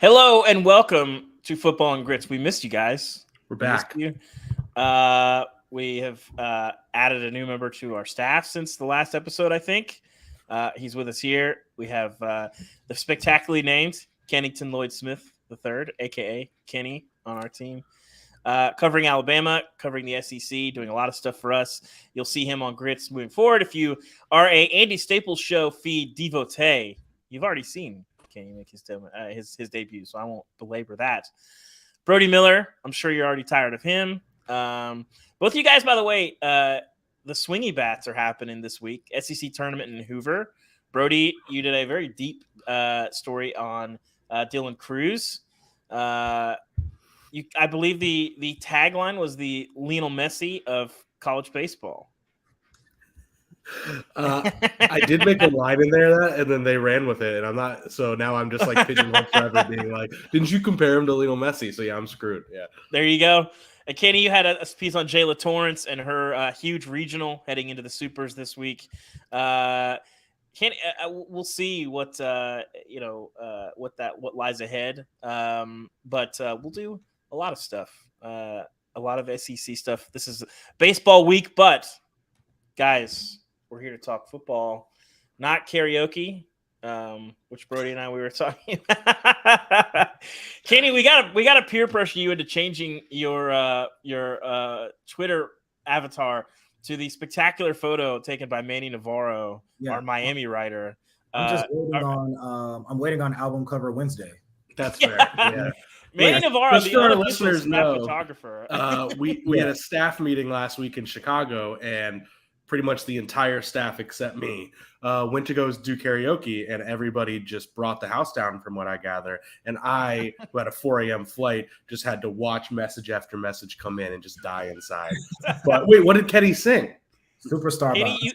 Hello and welcome to Football and Grits. We missed you guys. We're back. We have added a new member to our staff since the last episode, I think. He's with us here. We have the spectacularly named Kennington Lloyd Smith III, a.k.a. Kenny, on our team. Covering Alabama, covering the SEC, doing a lot of stuff for us. You'll see him on Grits moving forward. If you are a Andy Staples Show feed devotee, you've already seen Kenny make his debut, so I won't belabor that. Brody Miller, I'm sure you're already tired of him. Both of you guys, by the way, the swingy bats are happening this week. SEC tournament in Hoover. Brody, you did a very deep story on Dylan Cruz. I believe the tagline was the Lionel Messi of college baseball. I did make a line in there and then they ran with it, and I'm not. So now I'm just like pigeonholed forever, being like, "Didn't you compare him to Lionel Messi?" So yeah, I'm screwed. Yeah, there you go. And Kenny, you had a piece on Jayla Torrance and her huge regional heading into the Supers this week. Kenny, we'll see what what lies ahead. But we'll do a lot of stuff, a lot of SEC stuff. This is baseball week, but guys, we're here to talk football, not karaoke, which Brody and we were talking about. Kenny, we got to peer pressure you into changing your Twitter avatar to the spectacular photo taken by Manny Navarro, our Miami writer. I'm waiting on album cover Wednesday. That's fair. Yeah. Manny Navarro, just the for our unofficial listeners staff know, photographer. We had a staff meeting last week in Chicago, and pretty much the entire staff except me went to go do karaoke, and everybody just brought the house down, from what I gather. And I, who had a 4 a.m. flight, just had to watch message after message come in and just die inside. But wait, what did Kenny sing? Superstar. Kenny,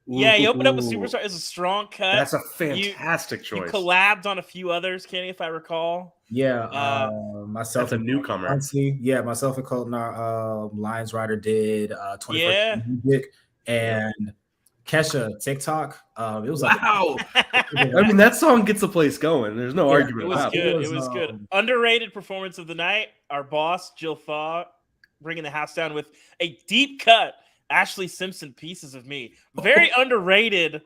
you opened up with Superstar. It's a strong cut. That's a fantastic choice. You collabed on a few others, Kenny, if I recall. Yeah, myself. That's a newcomer. Myself and Colton, Lions Rider did 24 music, and Kesha TikTok. It was like, wow. I mean, that song gets the place going. There's no argument. It was good. It was good. Underrated performance of the night. Our boss Jill Thaw bringing the house down with a deep cut Ashley Simpson Pieces of Me. Very underrated.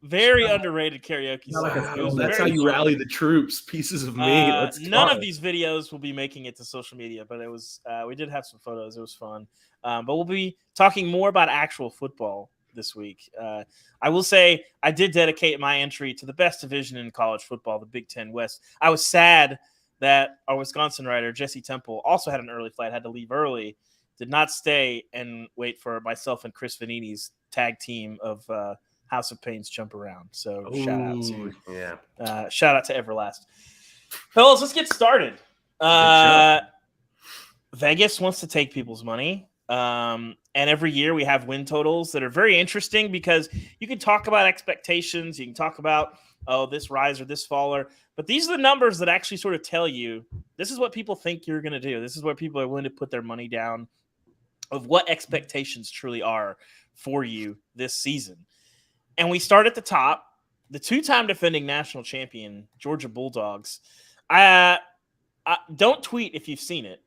Very underrated karaoke song. That's how you rally the troops. Pieces of Me. None of these videos will be making it to social media, but it was. We did have some photos. It was fun. But we'll be talking more about actual football this week. I will say I did dedicate my entry to the best division in college football, the Big Ten West. I was sad that our Wisconsin writer, Jesse Temple, also had an early flight, had to leave early, did not stay and wait for myself and Chris Vanini's tag team of House of Pains jump around. So shout out to Everlast. Fellas, let's get started. Vegas wants to take people's money. And every year we have win totals that are very interesting because you can talk about expectations. You can talk about, this rise or this faller. But these are the numbers that actually sort of tell you this is what people think you're going to do. This is where people are willing to put their money down of what expectations truly are for you this season. And we start at the top. The two-time defending national champion, Georgia Bulldogs. Don't tweet if you've seen it.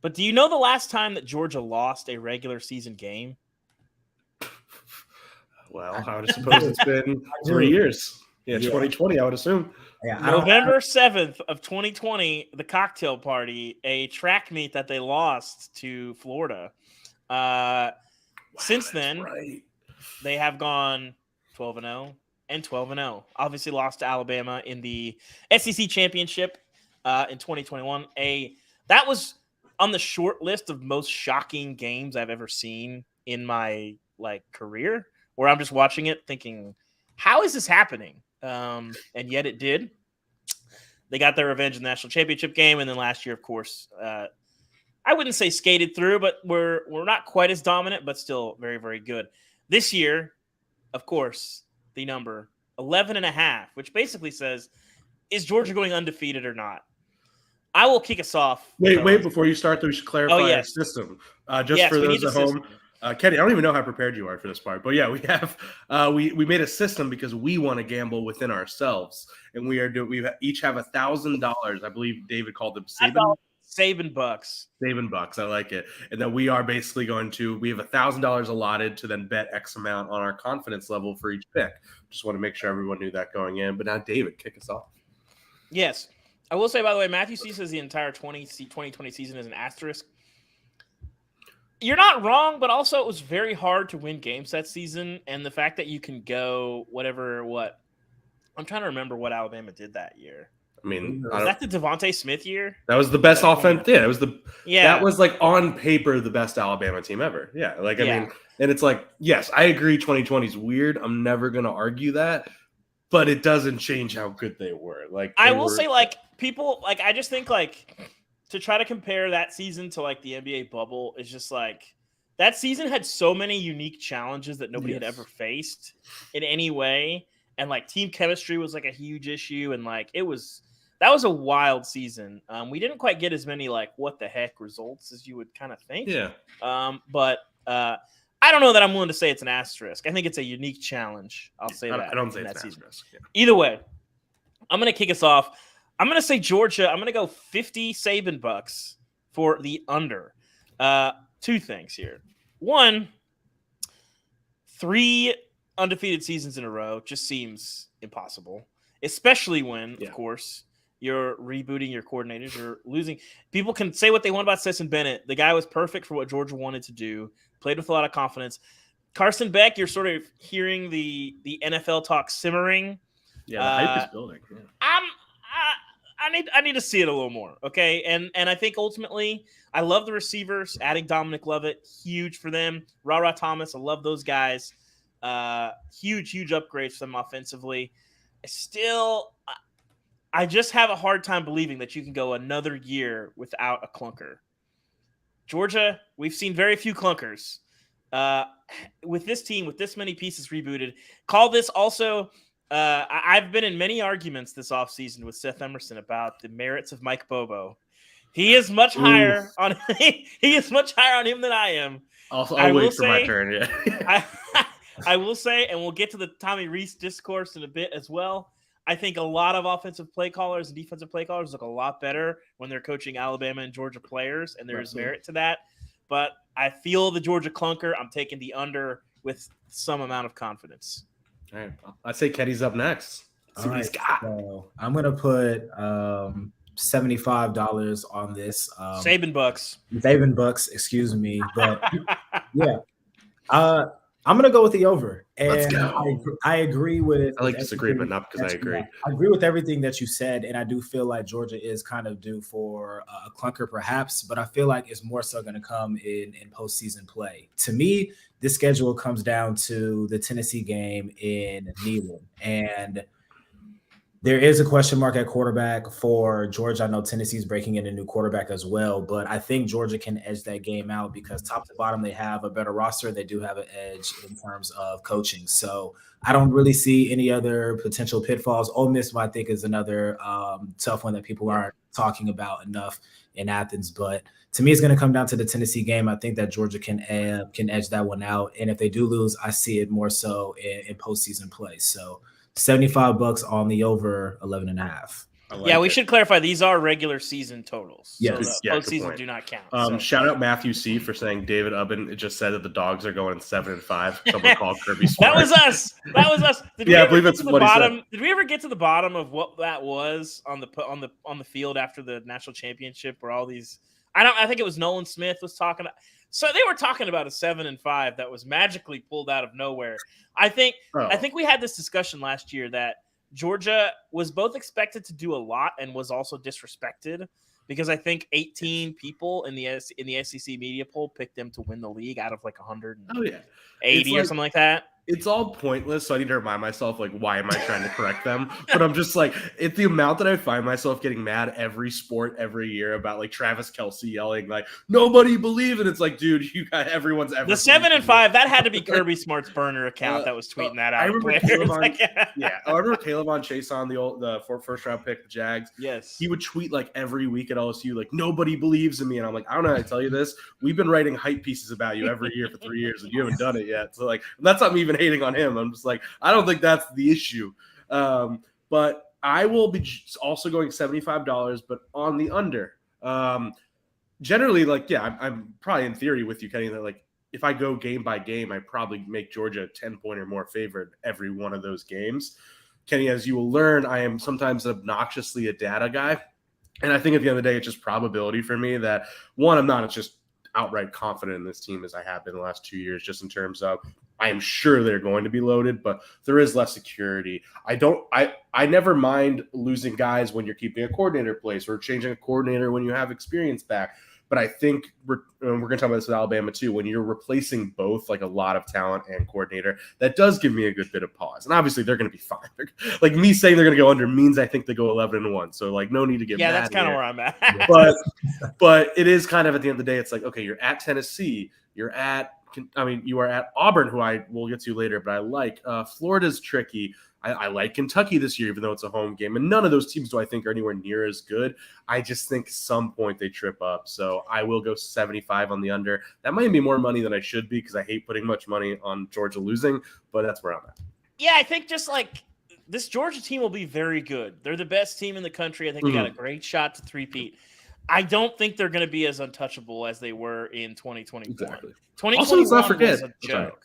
But do you know the last time that Georgia lost a regular season game? Well, I would suppose it's been 3 years. Yeah, 2020, I would assume. Yeah, November 7th of 2020, the cocktail party, a track meet that they lost to Florida. Since then, they have gone 12-0 and 12-0. Obviously lost to Alabama in the SEC championship in 2021. That was on the short list of most shocking games I've ever seen in my career, where I'm just watching it thinking, how is this happening? And yet it did. They got their revenge in the national championship game, and then last year, of course, I wouldn't say skated through, but we're not quite as dominant, but still very, very good. This year, of course, the number 11.5, which basically says, is Georgia going undefeated or not? I will kick us off. Wait, before you start, we should clarify our system. For those at home, Kenny, I don't even know how prepared you are for this part, but yeah, we have we made a system because we want to gamble within ourselves, and we each have $1,000. I believe David called them Saban bucks. Saban bucks. I like it, and then we are basically we have $1,000 allotted to then bet X amount on our confidence level for each pick. Just want to make sure everyone knew that going in. But now, David, kick us off. Yes, I will say, by the way, Matthew C says the entire 2020 season is an asterisk. You're not wrong, but also it was very hard to win games that season, and the fact that you can go I'm trying to remember what Alabama did that year. I mean, was that the Devontae Smith year? That was the best offense. Yeah, that was like on paper the best Alabama team ever. Yeah, I mean, and it's like, yes, I agree 2020 is weird. I'm never going to argue that, but it doesn't change how good they were. Like, I will say, like, people, like, I just think, like, to try to compare that season to, like, the NBA bubble is just, like, that season had so many unique challenges that nobody had ever faced in any way. And, like, team chemistry was, like, a huge issue. And, like, that was a wild season. We didn't quite get as many, like, what the heck results as you would kind of think. Yeah. But I don't know that I'm willing to say it's an asterisk. I think it's a unique challenge. I'll say that. I don't say it's an asterisk. Yeah. Either way, I'm going to kick us off. I'm going to say Georgia. I'm going to go 50 Saban bucks for the under. Two things here. One, 3 undefeated seasons in a row just seems impossible, especially when, of course, you're rebooting your coordinators. You're losing. People can say what they want about Stetson Bennett. The guy was perfect for what Georgia wanted to do, played with a lot of confidence. Carson Beck, you're sort of hearing the NFL talk simmering. Yeah, the hype is building. Yeah. I need to see it a little more, okay? And I think ultimately, I love the receivers. Adding Dominic Lovett, huge for them. Ra Thomas, I love those guys. Huge upgrades for them offensively. I just have a hard time believing that you can go another year without a clunker. Georgia, we've seen very few clunkers. With this team, with this many pieces rebooted, call this also. I've been in many arguments this offseason with Seth Emerson about the merits of Mike Bobo. He is much higher on him than I am. I'll wait for my turn. Yeah. I will say, and we'll get to the Tommy Rees discourse in a bit as well. I think a lot of offensive play callers and defensive play callers look a lot better when they're coaching Alabama and Georgia players, and there is merit to that. But I feel the Georgia clunker. I'm taking the under with some amount of confidence. All right. I say Kenny's up next. All right, so I'm going to put $75 on this. Saban bucks, excuse me. But, yeah. I'm going to go with the over. And let's go. I agree with – I like disagree, but not because I agree. I agree with everything that you said, and I do feel like Georgia is kind of due for a clunker perhaps, but I feel like it's more so going to come in postseason play. To me, this schedule comes down to the Tennessee game in Neyland, and there is a question mark at quarterback for Georgia. I know Tennessee's breaking in a new quarterback as well, but I think Georgia can edge that game out because top to bottom, they have a better roster. They do have an edge in terms of coaching. So I don't really see any other potential pitfalls. Ole Miss, I think, is another tough one that people aren't talking about enough in Athens. But to me, it's going to come down to the Tennessee game. I think that Georgia can edge that one out. And if they do lose, I see it more so in postseason play. So $75 on the over 11.5. Yeah, we should clarify these are regular season totals. Yes. So the postseason do not count. Shout out Matthew C for saying David Ubben just said that the Dogs are going 7-5. Someone called Kirby Smart. That was us. I believe that's what he said. Did we ever get to the bottom of what that was on the field after the national championship? Where all these, I think it was Nolan Smith was talking. So they were talking about a 7-5 that was magically pulled out of nowhere. I think we had this discussion last year that Georgia was both expected to do a lot and was also disrespected because I think 18 people in the SEC media poll picked them to win the league out of like 180 or something like that. it's all pointless, so I need to remind myself, like, why am I trying to correct them? But I'm just like, it's the amount that I find myself getting mad every sport every year about, like, Travis Kelce yelling, like, nobody believe it. It's like, dude, you got everyone's ever. The 7 and 5, that had to be Kirby Smart's burner account that was tweeting that out. I remember Caleb on, I remember Caleb on Chase on the first round pick, the Jags. Yes. He would tweet like every week at LSU, like, nobody believes in me. And I'm like, I don't know how to tell you this. We've been writing hype pieces about you every year for 3 years, and you haven't done it yet. So, like, that's not me even hating on him. I'm just like, I don't think that's the issue. But I will be also going $75, but on the under. Generally, like, yeah, I'm probably in theory with you, Kenny, that, like, if I go game by game, I probably make Georgia a 10-point or more favorite every one of those games. Kenny, as you will learn, I am sometimes obnoxiously a data guy. And I think at the end of the day, it's just probability for me that, one, I'm not just outright confident in this team as I have been the last 2 years, just in terms of I am sure they're going to be loaded, but there is less security. I never mind losing guys when you're keeping a coordinator place or changing a coordinator when you have experience back. But I think we're going to talk about this with Alabama too. When you're replacing both, like, a lot of talent and coordinator, that does give me a good bit of pause. And obviously they're going to be fine. Like, me saying they're going to go under means I think they go 11-1. So, like, no need to get mad. Yeah, that's kind of where I'm at. but it is kind of, at the end of the day, it's like, okay, you're at Tennessee, you are at Auburn, who I will get to later, but I like. Florida's tricky. I like Kentucky this year, even though it's a home game. And none of those teams do I think are anywhere near as good. I just think some point they trip up. So I will go 75 on the under. That might be more money than I should be because I hate putting much money on Georgia losing, but that's where I'm at. Yeah, I think just like this Georgia team will be very good. They're the best team in the country. I think they got a great shot to three-peat. I don't think they're going to be as untouchable as they were in 2021. Exactly. 2021 also, let's not forget. was a joke.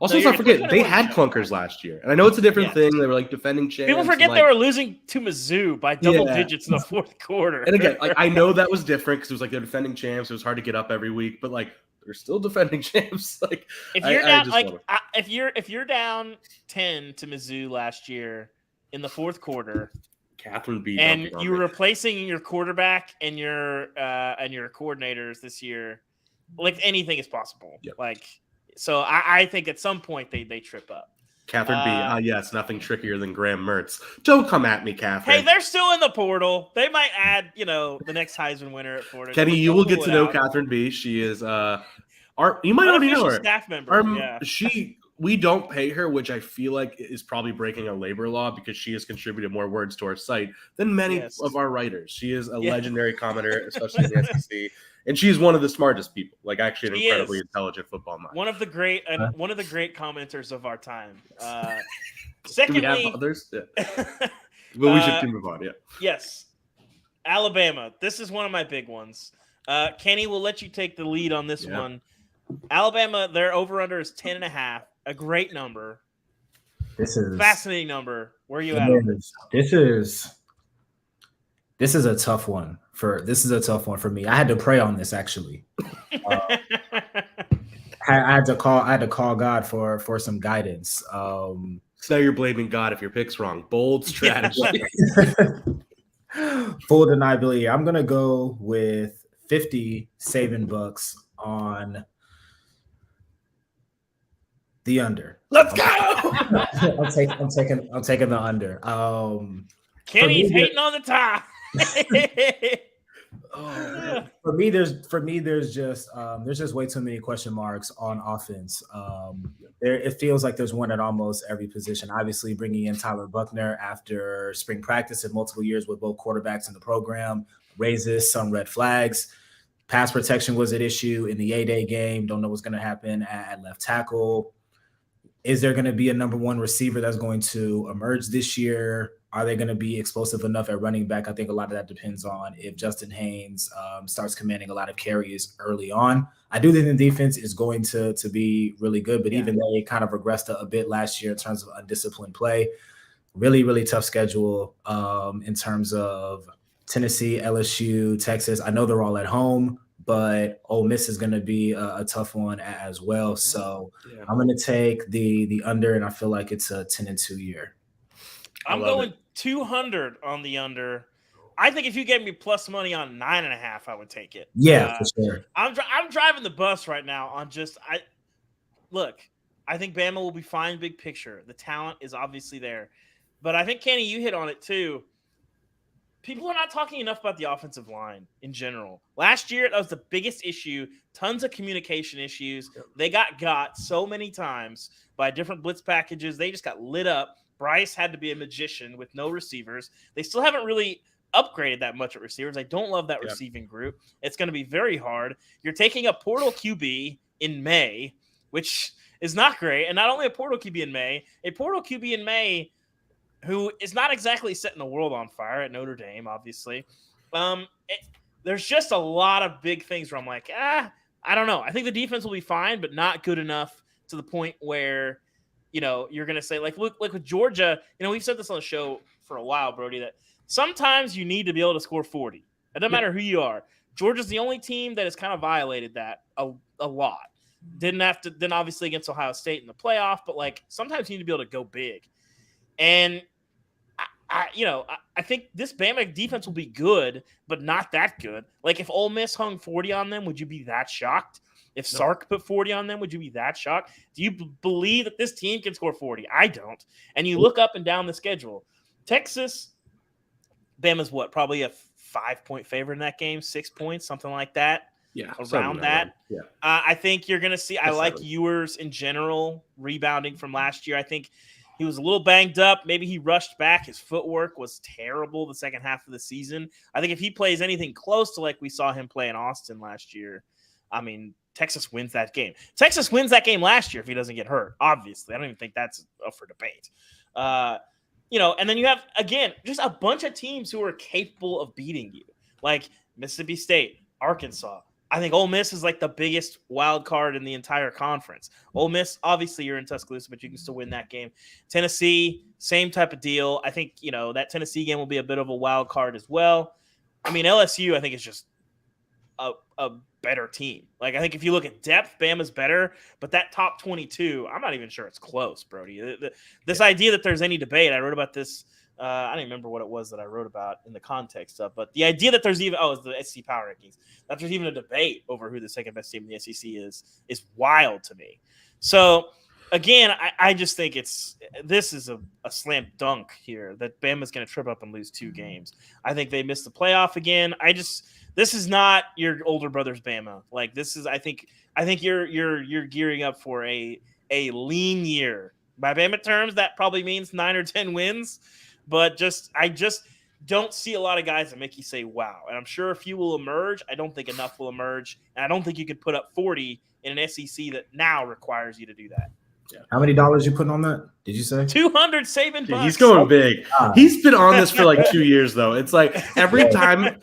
Also, let's not forget, they had clunkers last year. And I know it's a different thing. They were, like, defending champs. People forget they were losing to Mizzou by double digits in the fourth quarter. And again, like, I know that was different because it was like they're defending champs. It was hard to get up every week. But, like, they're still defending champs. Like, if you're down, if you're down 10 to Mizzou last year in the fourth quarter, Catherine B. and you're replacing your quarterback and your coordinators this year, like, anything is possible. Yep. Like, so I think at some point they trip up. Catherine B. Yes, nothing trickier than Graham Mertz. Don't come at me, Catherine. Hey, they're still in the portal. They might add, the next Heisman winner at Florida. Kenny, you will get to know Catherine B. She is you might already know her. Staff member. We don't pay her, which I feel like is probably breaking a labor law because she has contributed more words to our site than many of our writers. She is a legendary commenter, especially in the SEC. And she's one of the smartest people, like, actually an incredibly intelligent football mind. One of the great commenters of our time. Secondly, do we have others? Yeah. Well, we should move on. Yeah. Yes. Alabama. This is one of my big ones. Kenny, we'll let you take the lead on this one. Alabama, their over/under is 10.5. A great number. This is fascinating number. Where are you at? This is a tough one for me. I had to pray on this, actually. I had to call God for some guidance. So now you're blaming God if your pick's wrong. Bold strategy. Full deniability. I'm gonna go with 50 saving bucks on the under. Let's go. I'm taking the under. Kenny's hating on the top. For me, there's just way too many question marks on offense. It feels like there's one at almost every position. Obviously, bringing in Tyler Buckner after spring practice and multiple years with both quarterbacks in the program raises some red flags. Pass protection was an issue in the A-Day game. Don't know what's going to happen at left tackle. Is there going to be a number one receiver that's going to emerge this year? Are they going to be explosive enough at running back? I think a lot of that depends on if Justin Haynes starts commanding a lot of carries early on. I do think the defense is going to be really good, but even they kind of regressed a bit last year in terms of undisciplined play. Really, really tough schedule in terms of Tennessee, LSU, Texas. I know they're all at home, but Ole Miss is going to be a tough one as well. So I'm going to take the under, and I feel like it's a 10-2 year. I'm going 200 on the under. I think if you gave me plus money on 9.5, I would take it. Yeah, for sure. I'm driving the bus right now on look, I think Bama will be fine big picture. The talent is obviously there. But I think, Kenny, you hit on it too. People are not talking enough about the offensive line in general. Last year, that was the biggest issue. Tons of communication issues. They got so many times by different blitz packages. They just got lit up. Bryce had to be a magician with no receivers. They still haven't really upgraded that much at receivers. I don't love that receiving group. It's going to be very hard. You're taking a portal QB in May, which is not great. And not only a portal QB in May, a portal QB in May who is not exactly setting the world on fire at Notre Dame, obviously. There's just a lot of big things where I'm like, I don't know. I think the defense will be fine, but not good enough to the point where, you're going to say, like with Georgia, we've said this on the show for a while, Brody, that sometimes you need to be able to score 40. It doesn't matter who you are. Georgia's the only team that has kind of violated that a lot. Didn't have to, then obviously against Ohio State in the playoff, but like sometimes you need to be able to go big. And I think this Bama defense will be good, but not that good. Like if Ole Miss hung 40 on them, would you be that shocked? If Sark put 40 on them, would you be that shocked? Do you believe that this team can score 40? I don't. And you look up and down the schedule. Texas, Bama's what? Probably a 5-point favorite in that game, 6 points, something like that. Yeah, around that. Yeah. I think you're going to see. I like Ewers in general rebounding from last year. I think he was a little banged up. Maybe he rushed back. His footwork was terrible the second half of the season. I think if he plays anything close to like we saw him play in Austin last year, I mean, Texas wins that game. Texas wins that game last year if he doesn't get hurt, obviously. I don't even think that's up for debate. And then you have, again, just a bunch of teams who are capable of beating you, like Mississippi State, Arkansas. I think Ole Miss is like the biggest wild card in the entire conference. Ole Miss, obviously, you're in Tuscaloosa, but you can still win that game. Tennessee, same type of deal. I think, that Tennessee game will be a bit of a wild card as well. I mean, LSU, I think, is just a better team. Like, I think if you look at depth, Bama's better, but that top 22, I'm not even sure it's close, Brody. This idea that there's any debate, I wrote about this. I don't even remember what it was that I wrote about in the context of, but the idea that there's even, it's the SEC Power Rankings, that there's even a debate over who the second best team in the SEC is wild to me. So, again, I just think this is a slam dunk here that Bama's going to trip up and lose 2 games. I think they missed the playoff again. This is not your older brother's Bama. Like this is, I think you're gearing up for a lean year. By Bama terms, that probably means 9 or 10 wins. But I just don't see a lot of guys that make you say, wow. And I'm sure a few will emerge. I don't think enough will emerge. And I don't think you could put up 40 in an SEC that now requires you to do that. Yeah. How many dollars you putting on that? Did you say 200 saving bucks? He's going big. He's been on this for like 2 years though. It's like every time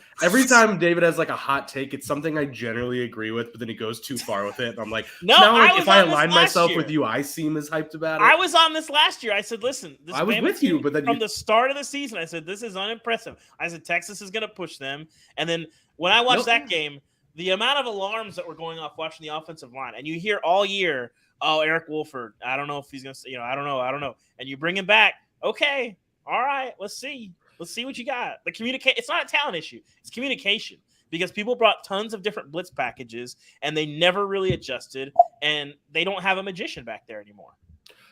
David has like a hot take, it's something I generally agree with, but then he goes too far with it. And I'm like, no, if I align myself with you, I seem as hyped about it. I was on this last year. I said, listen, I was with you, but then from the start of the season, I said, this is unimpressive. I said, Texas is going to push them. And then when I watched that game, the amount of alarms that were going off watching the offensive line, and you hear all year, oh, Eric Wolford, I don't know if he's going to, I don't know. And you bring him back. Okay. All right. Let's see what you got. It's not a talent issue. It's communication because people brought tons of different blitz packages and they never really adjusted and they don't have a magician back there anymore.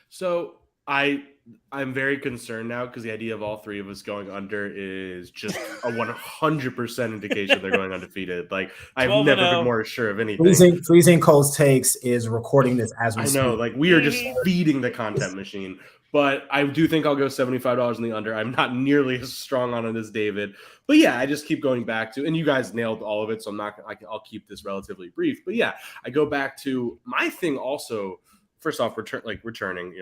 So I'm very concerned now because the idea of all 3 of us going under is just a 100% indication they're going undefeated. Like I've never been more sure of anything. Freezing Cole's takes is recording this as we speak. I know, like we are just feeding the content machine. But I do think I'll go $75 in the under. I'm not nearly as strong on it as David. But yeah, I just keep going back to, and you guys nailed all of it, so I'll keep this relatively brief. But yeah, I go back to my thing also. First off, returning,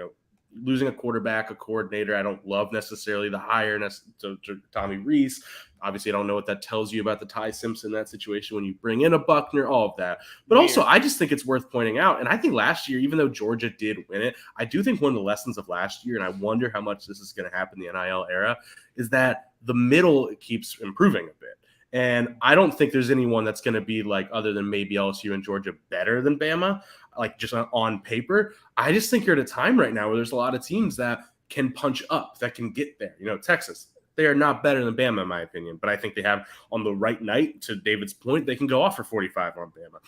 losing a quarterback, a coordinator. I don't love necessarily the hireness to Tommy Rees. Obviously, I don't know what that tells you about the Ty Simpson, that situation when you bring in a Buckner, all of that. But also, I just think it's worth pointing out. And I think last year, even though Georgia did win it, I do think one of the lessons of last year, and I wonder how much this is going to happen in the NIL era, is that the middle keeps improving a bit. And I don't think there's anyone that's going to be like, other than maybe LSU and Georgia, better than Bama, like just on paper. I just think you're at a time right now where there's a lot of teams that can punch up, that can get there. Texas, they are not better than Bama, in my opinion, but I think they have on the right night, to David's point, they can go off for 45 on Bama.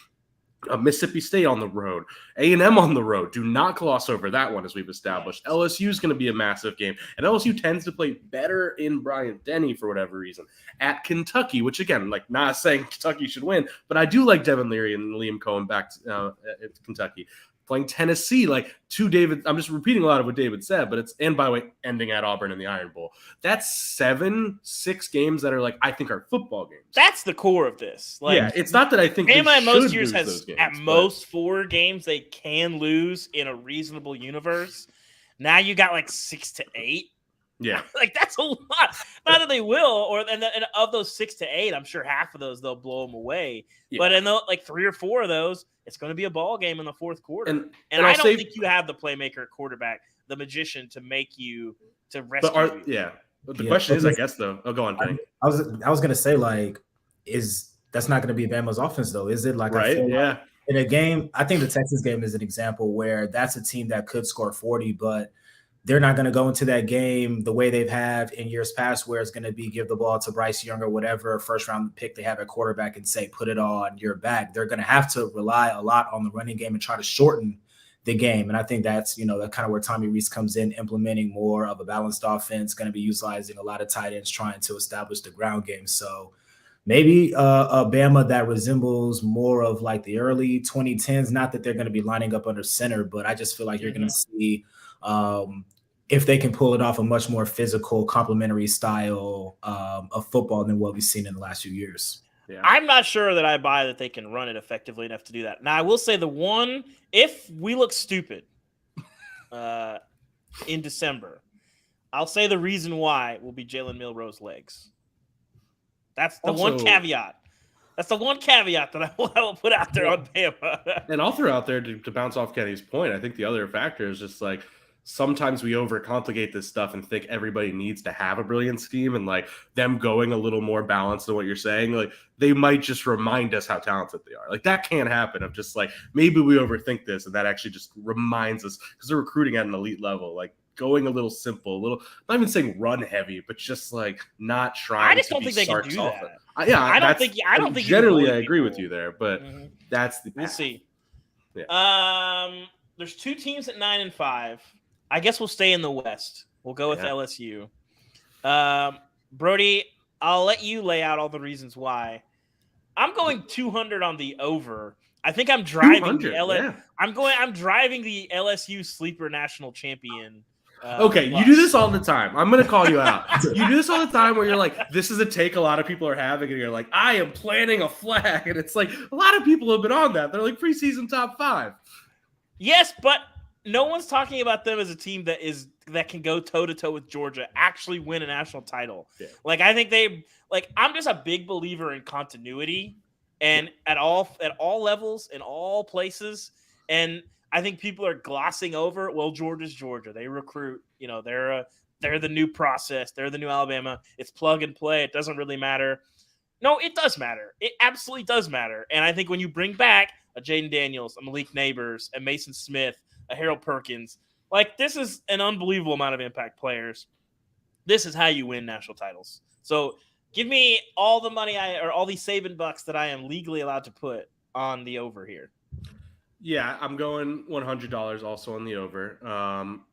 Mississippi State on the road, A&M on the road. Do not gloss over that one, as we've established. LSU is going to be a massive game, and LSU tends to play better in Bryant-Denny for whatever reason. At Kentucky, which again, like not saying Kentucky should win, but I do like Devin Leary and Liam Cohen back at Kentucky. Playing Tennessee, like I'm just repeating a lot of what David said, but and by the way, ending at Auburn in the Iron Bowl. That's 6 games that are like, I think are football games. That's the core of this. Like, yeah, it's not that I think Bama at most years has at most 4 games they can lose in a reasonable universe. Now you got like 6 to 8. Yeah, like that's a lot. Not that they will, and of those 6 to 8, I'm sure half of those they'll blow them away. Yeah. But in like 3 or 4 of those, it's going to be a ball game in the fourth quarter. And I don't think you have the playmaker at quarterback, the magician, to make you to rescue. But the question is, I guess though. Oh, go on, Kenny. I was going to say, like, that's not going to be Bama's offense though? Is it? Like, right? Like in a game, I think the Texas game is an example where that's a team that could score 40, but they're not going to go into that game the way they've had in years past, where it's going to be give the ball to Bryce Young or whatever first-round pick they have at quarterback and say, put it all on your back. They're going to have to rely a lot on the running game and try to shorten the game. And I think that's, that kind of where Tommy Rees comes in, implementing more of a balanced offense, going to be utilizing a lot of tight ends, trying to establish the ground game. So maybe a Bama that resembles more of like the early 2010s, not that they're going to be lining up under center, but I just feel like you're going to see if they can pull it off, a much more physical, complementary style of football than what we've seen in the last few years. Yeah. I'm not sure that I buy that they can run it effectively enough to do that. Now, I will say if we look stupid in December, I'll say the reason why will be Jalen Milroe's legs. That's the one caveat. That's the one caveat that I will put out there on Bama. And I'll throw out there to bounce off Kenny's point. I think the other factor is just like, sometimes we overcomplicate this stuff and think everybody needs to have a brilliant scheme, and like them going a little more balanced than what you're saying, like they might just remind us how talented they are. Like that can't happen of just like, maybe we overthink this, and that actually just reminds us, because they're recruiting at an elite level, like going a little simple, not even saying run heavy, but just like not trying. I just don't think they can do that. I don't think generally I agree with you there, but that's the path. We'll see. Yeah. There's 2 teams at 9-5. I guess we'll stay in the West. We'll go with LSU. Brody, I'll let you lay out all the reasons why. I'm going 200 on the over. I think I'm driving I'm driving the LSU sleeper national champion. You do this all the time. I'm going to call you out. You do this all the time where you're like, this is a take a lot of people are having, and you're like, I am planting a flag. And it's like, a lot of people have been on that. They're like preseason top 5. Yes, but no one's talking about them as a team that can go toe-to-toe with Georgia, actually win a national title. Yeah. Like, I think I'm just a big believer in continuity and at all levels, in all places. And I think people are glossing over, well, Georgia's Georgia. They recruit, they're the new process. They're the new Alabama. It's plug and play. It doesn't really matter. No, it does matter. It absolutely does matter. And I think when you bring back a Jaden Daniels, a Malik Neighbors, a Mason Smith, a Harold Perkins, like this is an unbelievable amount of impact players. This is how you win national titles. So give me all the money or all these saving bucks that I am legally allowed to put on the over here. Yeah, I'm going $100 also on the over.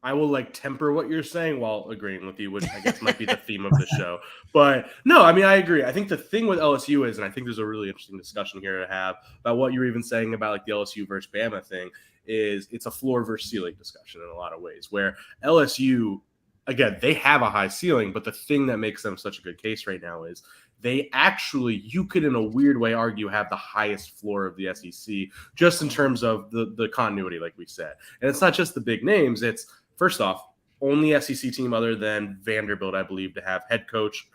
I will temper what you're saying while agreeing with you, which I guess might be the theme of the show. But no, I mean, I agree. I think the thing with LSU is, and I think there's a really interesting discussion here to have about what you're even saying about the LSU versus Bama thing, is it's a floor versus ceiling discussion in a lot of ways, where LSU, again, they have a high ceiling, but the thing that makes them such a good case right now is they actually, you could in a weird way argue, have the highest floor of the SEC, just in terms of the continuity, like we said. And it's not just the big names. It's, first off, only SEC team other than Vanderbilt, I believe, to have head coach,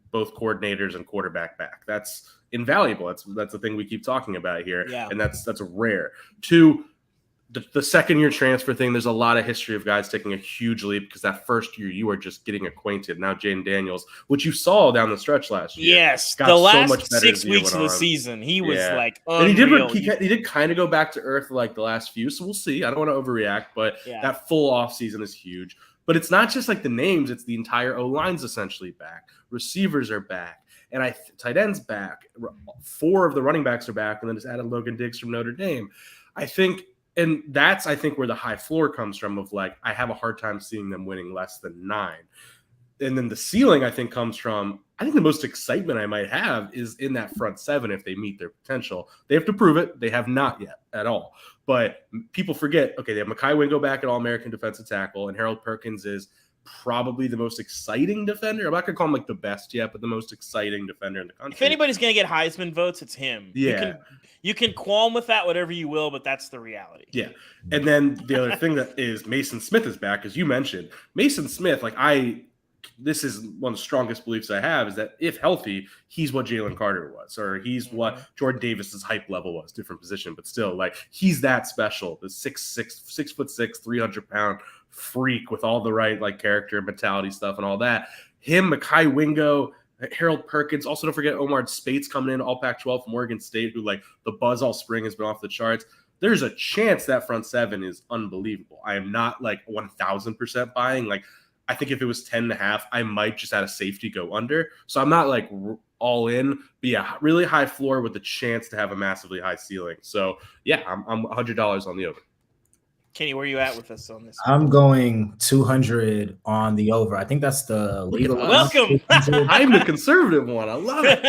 both coordinators, and quarterback back. That's invaluable. That's the thing we keep talking about here. Yeah. And that's rare. 2, the second-year transfer thing, there's a lot of history of guys taking a huge leap because that first year you are just getting acquainted. Now Jaden Daniels, which you saw down the stretch last year. Yes, the last 6 weeks of the season, he was unreal. And he did kind of go back to earth the last few, so we'll see. I don't want to overreact, but that full offseason is huge. But it's not just the names, it's the entire O-line's essentially back. Receivers are back. and tight ends back. 4 of the running backs are back, and then just added Logan Diggs from Notre Dame. I think where the high floor comes from of like, I have a hard time seeing them winning less than 9. And then the ceiling, I think, comes from, I think the most excitement I might have is in that front 7 if they meet their potential. They have to prove it. They have not yet at all. But people forget, okay, they have Mekhi Wingo back at All-American defensive tackle, and Harold Perkins is probably the most exciting defender. I'm not going to call him like the best yet, but the most exciting defender in the country. If anybody's going to get Heisman votes, it's him. Yeah. You can qualm with that, whatever you will, but that's the reality. Yeah. And then the other thing that is Mason Smith is back, as you mentioned. Mason Smith, this is one of the strongest beliefs I have, is that if healthy, he's what Jalen Carter was, or he's what Jordan Davis's hype level was, different position, but still, like, he's that special. The 6'6", 300-pound freak with all the right, like, character and mentality stuff and all that. Him, Mekhi Wingo, Harold Perkins. Also, don't forget Omar Spates coming in, all Pac-12 from Oregon State, who, like, the buzz all spring has been off the charts. There's a chance that front 7 is unbelievable. I am not, like, 1,000% buying. Like, I think if it was 10.5, I might just out of safety go under. So I'm not like all in, but yeah, really high floor with the chance to have a massively high ceiling. So yeah, I'm $100 on the over. Kenny, where are you at with us on this? I'm going 200 on the over. I think that's the legal. Welcome. I'm the conservative one. I love it.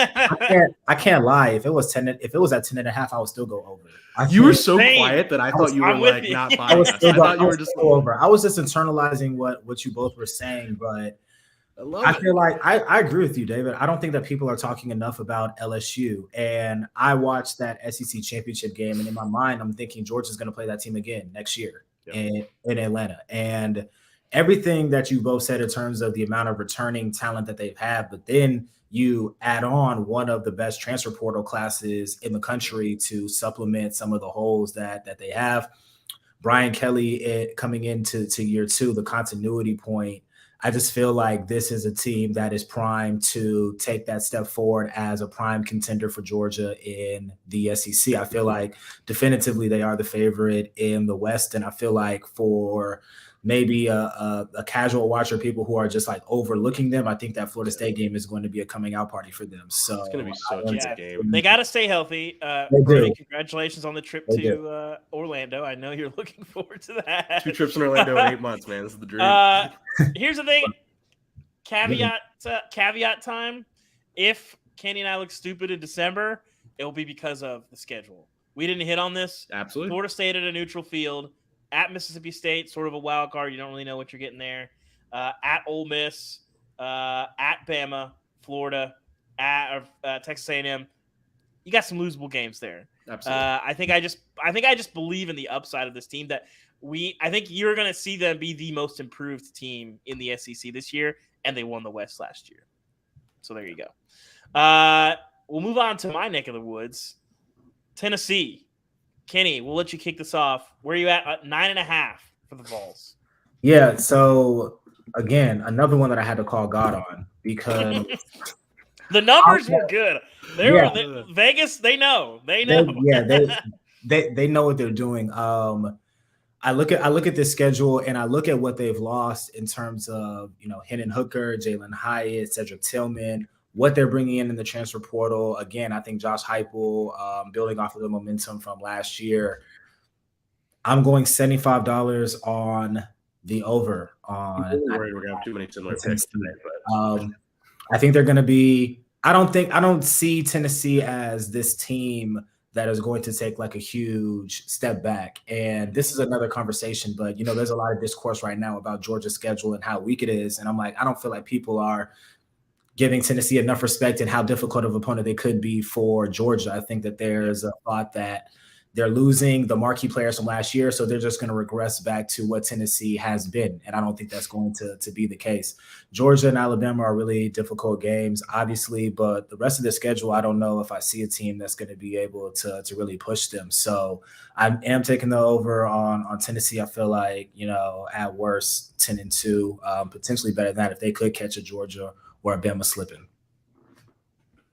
I can't lie. If it was at 10.5, I would still go over. You were so quiet that I thought you were like not buying. I thought you were just over. I was just internalizing what you both were saying, but I feel like I agree with you, David. I don't think that people are talking enough about LSU. And I watched that SEC championship game, and in my mind, I'm thinking Georgia's going to play that team again next year in Atlanta. And everything that you both said in terms of the amount of returning talent that they've had, but then you add on one of the best transfer portal classes in the country to supplement some of the holes that they have. Brian Kelly coming into year 2, the continuity point. I just feel like this is a team that is primed to take that step forward as a prime contender for Georgia in the SEC. I feel like definitively they are the favorite in the West. And I feel like for maybe a casual watcher, people who are just like overlooking them, I think that Florida State game is going to be a coming out party for them. So it's going to be such a game. They got to stay healthy. Brody, congratulations on the trip to Orlando. I know you're looking forward to that. 2 trips in Orlando in 8 months, man. This is the dream. Here's the thing. Caveat time. If Kenny and I look stupid in December, it will be because of the schedule. We didn't hit on this. Absolutely. Florida State at a neutral field. At Mississippi State, sort of a wild card. You don't really know what you're getting there. At Ole Miss, at Bama, Florida, at Texas A&M. You got some losable games there. Absolutely. I think I just believe in the upside of this team. I think you're going to see them be the most improved team in the SEC this year, and they won the West last year. So there you go. We'll move on to my neck of the woods, Tennessee. Kenny, we'll let you kick this off. Where are you at? 9.5 for the Vols. Yeah. So again, another one that I had to call God on because the numbers were good. Vegas. They know. They know. They know what they're doing. I look at this schedule and I look at what they've lost in terms of Hendon Hooker, Jalen Hyatt, Cedric Tillman. What they're bringing in the transfer portal. Again, I think Josh Heupel, building off of the momentum from last year. I'm going $75 on the over. We're going to have too many similar picks today. But I think they're going to be – I don't see Tennessee as this team that is going to take like a huge step back. And this is another conversation, but, there's a lot of discourse right now about Georgia's schedule and how weak it is. And I'm like, I don't feel like people are – giving Tennessee enough respect and how difficult of an opponent they could be for Georgia. I think that there's a thought that they're losing the marquee players from last year, so they're just going to regress back to what Tennessee has been, and I don't think that's going to be the case. Georgia and Alabama are really difficult games, obviously, but the rest of the schedule, I don't know if I see a team that's going to be able to really push them. So I am taking the over on Tennessee. I feel like, at worst, 10-2, potentially better than that if they could catch a Georgia or Bama slipping.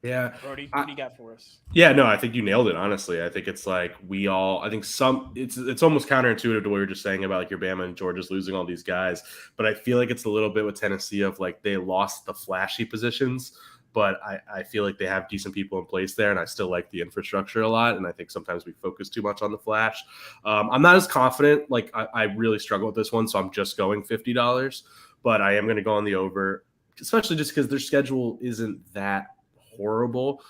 Yeah. Brody, what do you got for us? Yeah, no, I think you nailed it, honestly. I think it's like it's almost counterintuitive to what you were just saying about like your Bama and Georgia's losing all these guys. But I feel like it's a little bit with Tennessee of like they lost the flashy positions but I feel like they have decent people in place there, and I still like the infrastructure a lot. And I think sometimes we focus too much on the flash. I'm not as confident. Like I really struggle with this one, so I'm just going $50, but I am going to go on the over, especially just because their schedule isn't that horrible.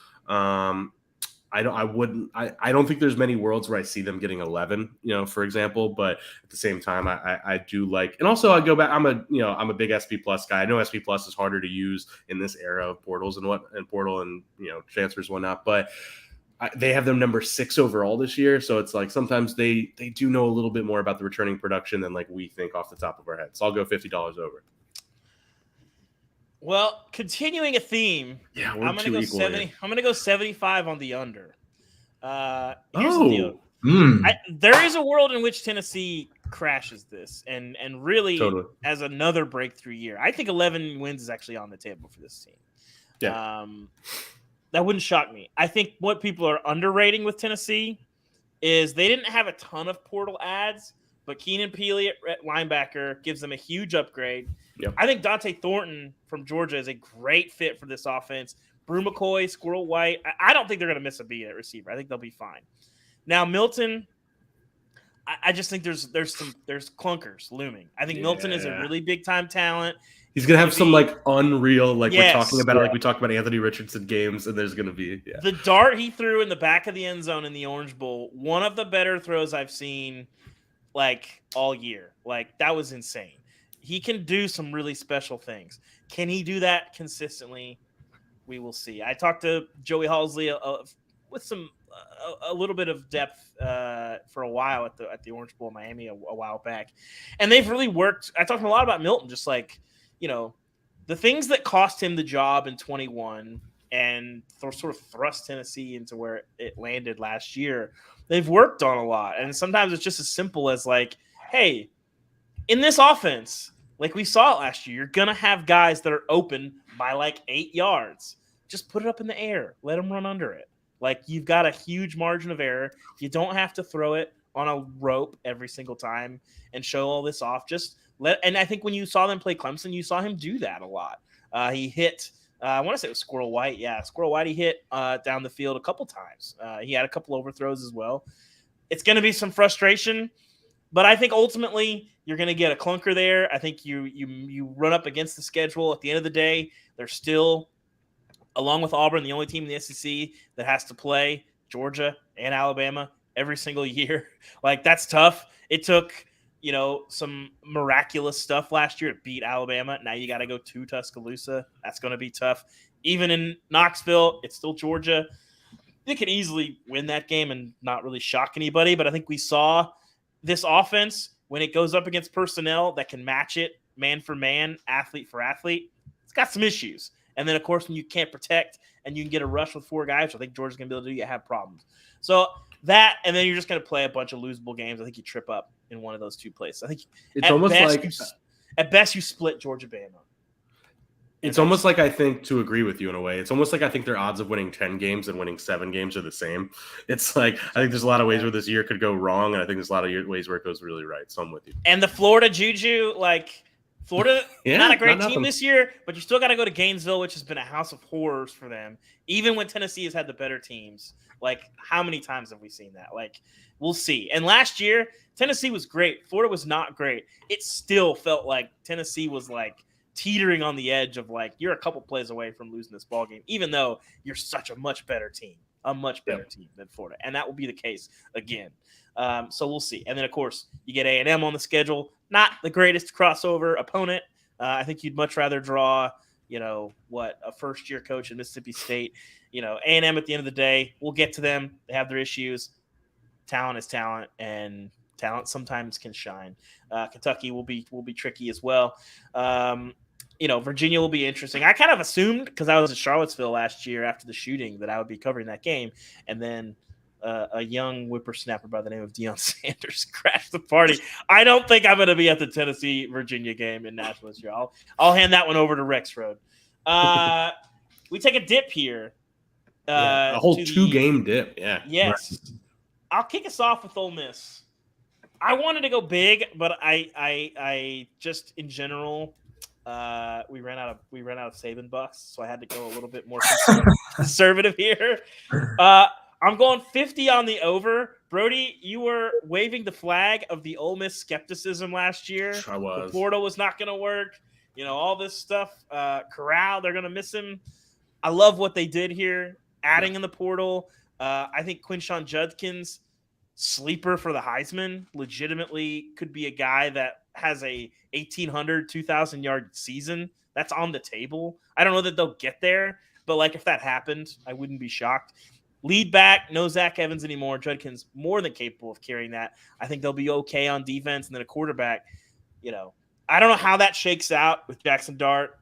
I don't think there's many worlds where I see them getting 11, for example, but at the same time, I do like, and also I go back, I'm a big SP plus guy. I know SP plus is harder to use in this era of portals and portal and, transfers and whatnot, but they have them number 6 overall this year. So it's like, sometimes they do know a little bit more about the returning production than like we think off the top of our heads. So I'll go $50 over. Well, continuing a theme, yeah, I'm gonna go 70. Here. I'm gonna go 75 on the under. Here's the deal. There is a world in which Tennessee crashes this, and really totally. As another breakthrough year. I think 11 wins is actually on the table for this team. Yeah. That wouldn't shock me. I think what people are underrating with Tennessee is they didn't have a ton of portal ads, but Keenan Peely at linebacker gives them a huge upgrade. Yep. I think Dante Thornton from Georgia is a great fit for this offense. Brew McCoy, Squirrel White. I don't think they're going to miss a beat at receiver. I think they'll be fine. Now Milton, I just think there's clunkers looming. I think Milton is a really big time talent. He's going to have some like unreal, like we're talking about, like we talked about Anthony Richardson games, and there's going to be the dart he threw in the back of the end zone in the Orange Bowl. One of the better throws I've seen like all year. Like that was insane. He can do some really special things. Can he do that consistently? We will see. I talked to Joey Halsley with a little bit of depth for a while at the Orange Bowl in Miami a while back, and they've really worked. I talked a lot about Milton, just like the things that cost him the job in 21 and sort of thrust Tennessee into where it landed last year. They've worked on a lot, and sometimes it's just as simple as like, hey, in this offense, like we saw it last year, you're going to have guys that are open by like 8 yards. Just put it up in the air. Let them run under it. Like you've got a huge margin of error. You don't have to throw it on a rope every single time and show all this off. And I think when you saw them play Clemson, you saw him do that a lot. He hit, I want to say it was Squirrel White. Yeah, Squirrel White, he hit down the field a couple times. He had a couple overthrows as well. It's going to be some frustration. But I think ultimately you're going to get a clunker there. I think you run up against the schedule. At the end of the day, they're still, along with Auburn, the only team in the SEC that has to play Georgia and Alabama every single year. Like, that's tough. It took, some miraculous stuff last year to beat Alabama. Now you got to go to Tuscaloosa. That's going to be tough. Even in Knoxville, it's still Georgia. They could easily win that game and not really shock anybody. But I think we saw this offense, when it goes up against personnel that can match it man for man, athlete for athlete, it's got some issues. And then, of course, when you can't protect and you can get a rush with 4 guys, which I think Georgia's going to be able to do, you have problems. So that, and then you're just going to play a bunch of losable games. I think you trip up in one of those 2 places. I think it's almost at best you split Georgia-Bama. It's almost like, I think, to agree with you in a way, it's almost like I think their odds of winning 10 games and winning 7 games are the same. It's like, I think there's a lot of ways where this year could go wrong, and I think there's a lot of ways where it goes really right. So I'm with you. And the Florida Juju, like, Florida, not a great team this year, but you still got to go to Gainesville, which has been a house of horrors for them. Even when Tennessee has had the better teams, like, how many times have we seen that? Like, we'll see. And last year, Tennessee was great. Florida was not great. It still felt like Tennessee was, like, teetering on the edge of, like, you're a couple plays away from losing this ball game, even though you're such a much better team than Florida. And that will be the case again. So we'll see. And then, of course, you get A&M on the schedule. Not the greatest crossover opponent. I think you'd much rather draw, a first-year coach in Mississippi State. A&M at the end of the day, we'll get to them. They have their issues. Talent is talent, and talent sometimes can shine. Kentucky will be tricky as well. Virginia will be interesting. I kind of assumed, because I was in Charlottesville last year after the shooting, that I would be covering that game. And then a young whippersnapper by the name of Deion Sanders crashed the party. I don't think I'm going to be at the Tennessee-Virginia game in Nashville this year. I'll hand that one over to Rex Road. We take a dip here. A whole 2-game dip. Yeah. Yes. Right. I'll kick us off with Ole Miss. I wanted to go big, but I just in general, we ran out of Saban bucks, so I had to go a little bit more conservative here. I'm going 50 on the over. Brody, you were waving the flag of the Ole Miss skepticism last year. I was. The portal was not going to work. All this stuff. Corral, they're going to miss him. I love what they did here, adding in the portal. I think Quinshon Judkins, sleeper for the Heisman, legitimately could be a guy that has a 1,800, 2,000 yard season. That's on the table. I don't know that they'll get there, but if that happened, I wouldn't be shocked. Lead back, no Zach Evans anymore. Judkins more than capable of carrying that. I think they'll be okay on defense. And then a quarterback, I don't know how that shakes out with Jackson Dart,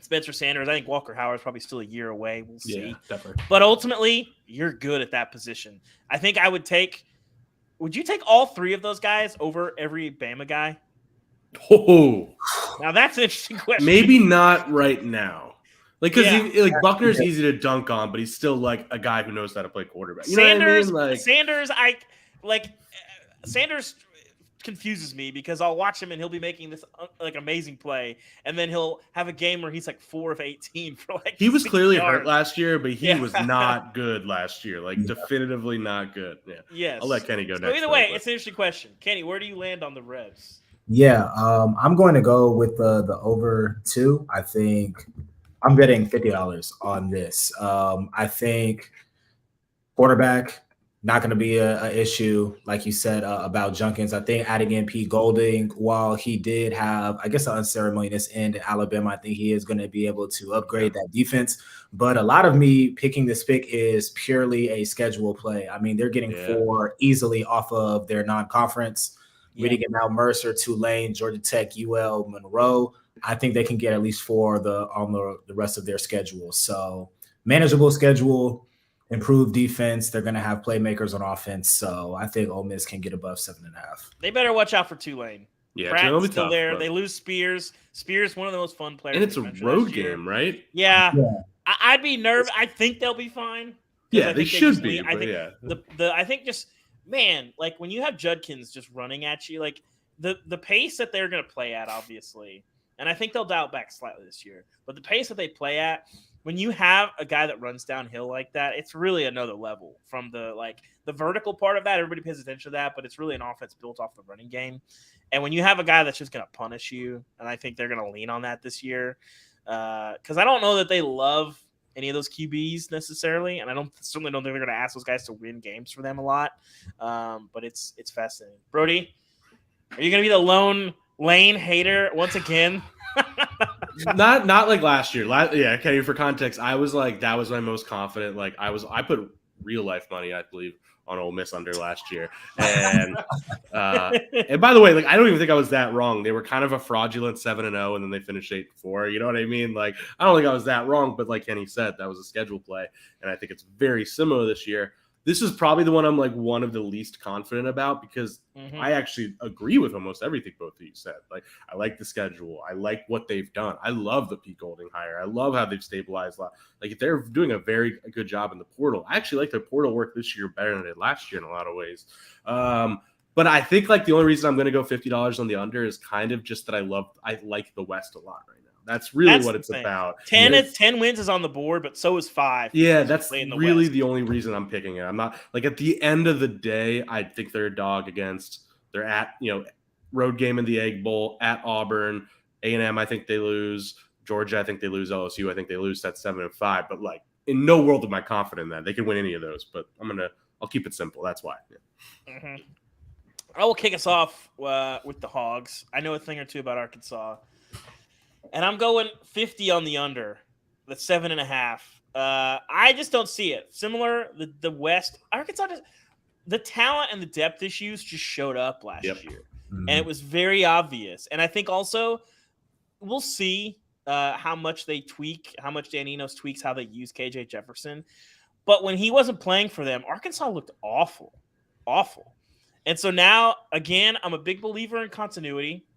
Spencer Sanders. I think Walker Howard's probably still a year away. We'll see. Yeah, definitely. But ultimately, you're good at that position. I think I would take – would you take all three of those guys over every Bama guy? Oh. Now, that's an interesting question. Maybe not right now. Buckner's easy to dunk on, but he's still a guy who knows how to play quarterback. You Sanders, know what I mean? Sanders confuses me because I'll watch him and he'll be making this amazing play, and then he'll have a game where he's 4 of 18 for he was clearly yards. hurt last year, but he was not good last year. Definitively not good. Yeah. Yes. I'll let Kenny go next. So either way, it's an interesting question. Kenny, where do you land on the Revs? Yeah, I'm going to go with the over 2. I think I'm betting $50 on this. I think quarterback not going to be an issue, like you said about Junkins. I think adding in Pete Golding, while he did have, an unceremonious end in Alabama, I think he is going to be able to upgrade that defense. But a lot of me picking this pick is purely a schedule play. I mean, they're getting 4 easily off of their non-conference. Reading it now, Mercer, Tulane, Georgia Tech, UL, Monroe. I think they can get at least 4 on the rest of their schedule. So manageable schedule, improved defense. They're going to have playmakers on offense. So I think Ole Miss can get above 7.5. They better watch out for Tulane. Yeah, Pratt's still there. But... They lose Spears. Spears, one of the most fun players. And it's a road game, right? Yeah. I'd be nervous. I think they'll be fine. Yeah, they should be. I think man, when you have Judkins just running at you, the pace that they're going to play at, obviously, and I think they'll dial back slightly this year, but the pace that they play at, when you have a guy that runs downhill like that, it's really another level from the vertical part of that. Everybody pays attention to that, but it's really an offense built off the running game. And when you have a guy that's just going to punish you, and I think they're going to lean on that this year, because I don't know that they love any of those QBs necessarily, and I certainly don't think they're going to ask those guys to win games for them a lot. But it's fascinating. Brody, are you going to be the lone Lane hater once again? not like last year. Okay. For context, I was that was my most confident. I put real life money, I believe, on Ole Miss under last year. And and by the way, I don't even think I was that wrong. They were kind of a fraudulent 7-0, and then they finished 8-4. You know what I mean? I don't think I was that wrong, but like Kenny said, that was a schedule play. And I think it's very similar this year. This is probably the one I'm one of the least confident about because I actually agree with almost everything both of you said. I like the schedule. I like what they've done. I love the Pete Golding hire. I love how they've stabilized. They're doing a very good job in the portal. I actually like their portal work this year better than they did last year in a lot of ways. But I think the only reason I'm going to go $50 on the under is kind of just that I like the West a lot right now. That's really what it's about. 10 wins is on the board, but so is 5. Yeah, that's really the only reason I'm picking it. I'm not at the end of the day, I think they're a dog against. They're at road game in the Egg Bowl at Auburn, A&M. I think they lose. Georgia, I think they lose. LSU, I think they lose. That's 7-5. But in no world am I confident in that they can win any of those. But I'll keep it simple. That's why. Yeah. I will kick us off with the Hogs. I know a thing or two about Arkansas. And I'm going 50 on the under. That's 7.5. I just don't see it. Similar, the West, Arkansas, the talent and the depth issues just showed up last year. Mm-hmm. And it was very obvious. And I think also we'll see how much they tweak, how much Dan Enos tweaks how they use KJ Jefferson. But when he wasn't playing for them, Arkansas looked awful. And so now, again, I'm a big believer in continuity.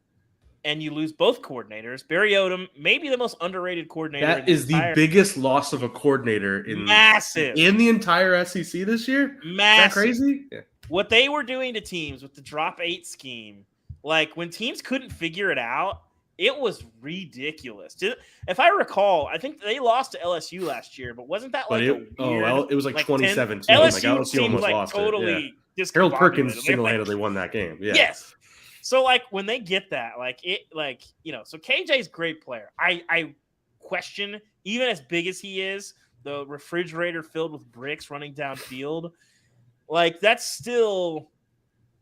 And you lose both coordinators. Barry Odom, maybe the most underrated coordinator. That is the biggest loss of a coordinator in the entire SEC this year. Massive. Is that crazy? Yeah. What they were doing to teams with the drop 8 scheme, when teams couldn't figure it out, It was ridiculous. If I recall, I think they lost to LSU last year, but wasn't that like it was like 2017. LSU LSU seemed almost like lost totally it. Harold Perkins discombobulated. single-handedly won that game. Yeah. Yes. So like when they get that, so KJ's a great player. I question, even as big as he is, the refrigerator filled with bricks running downfield, like that's still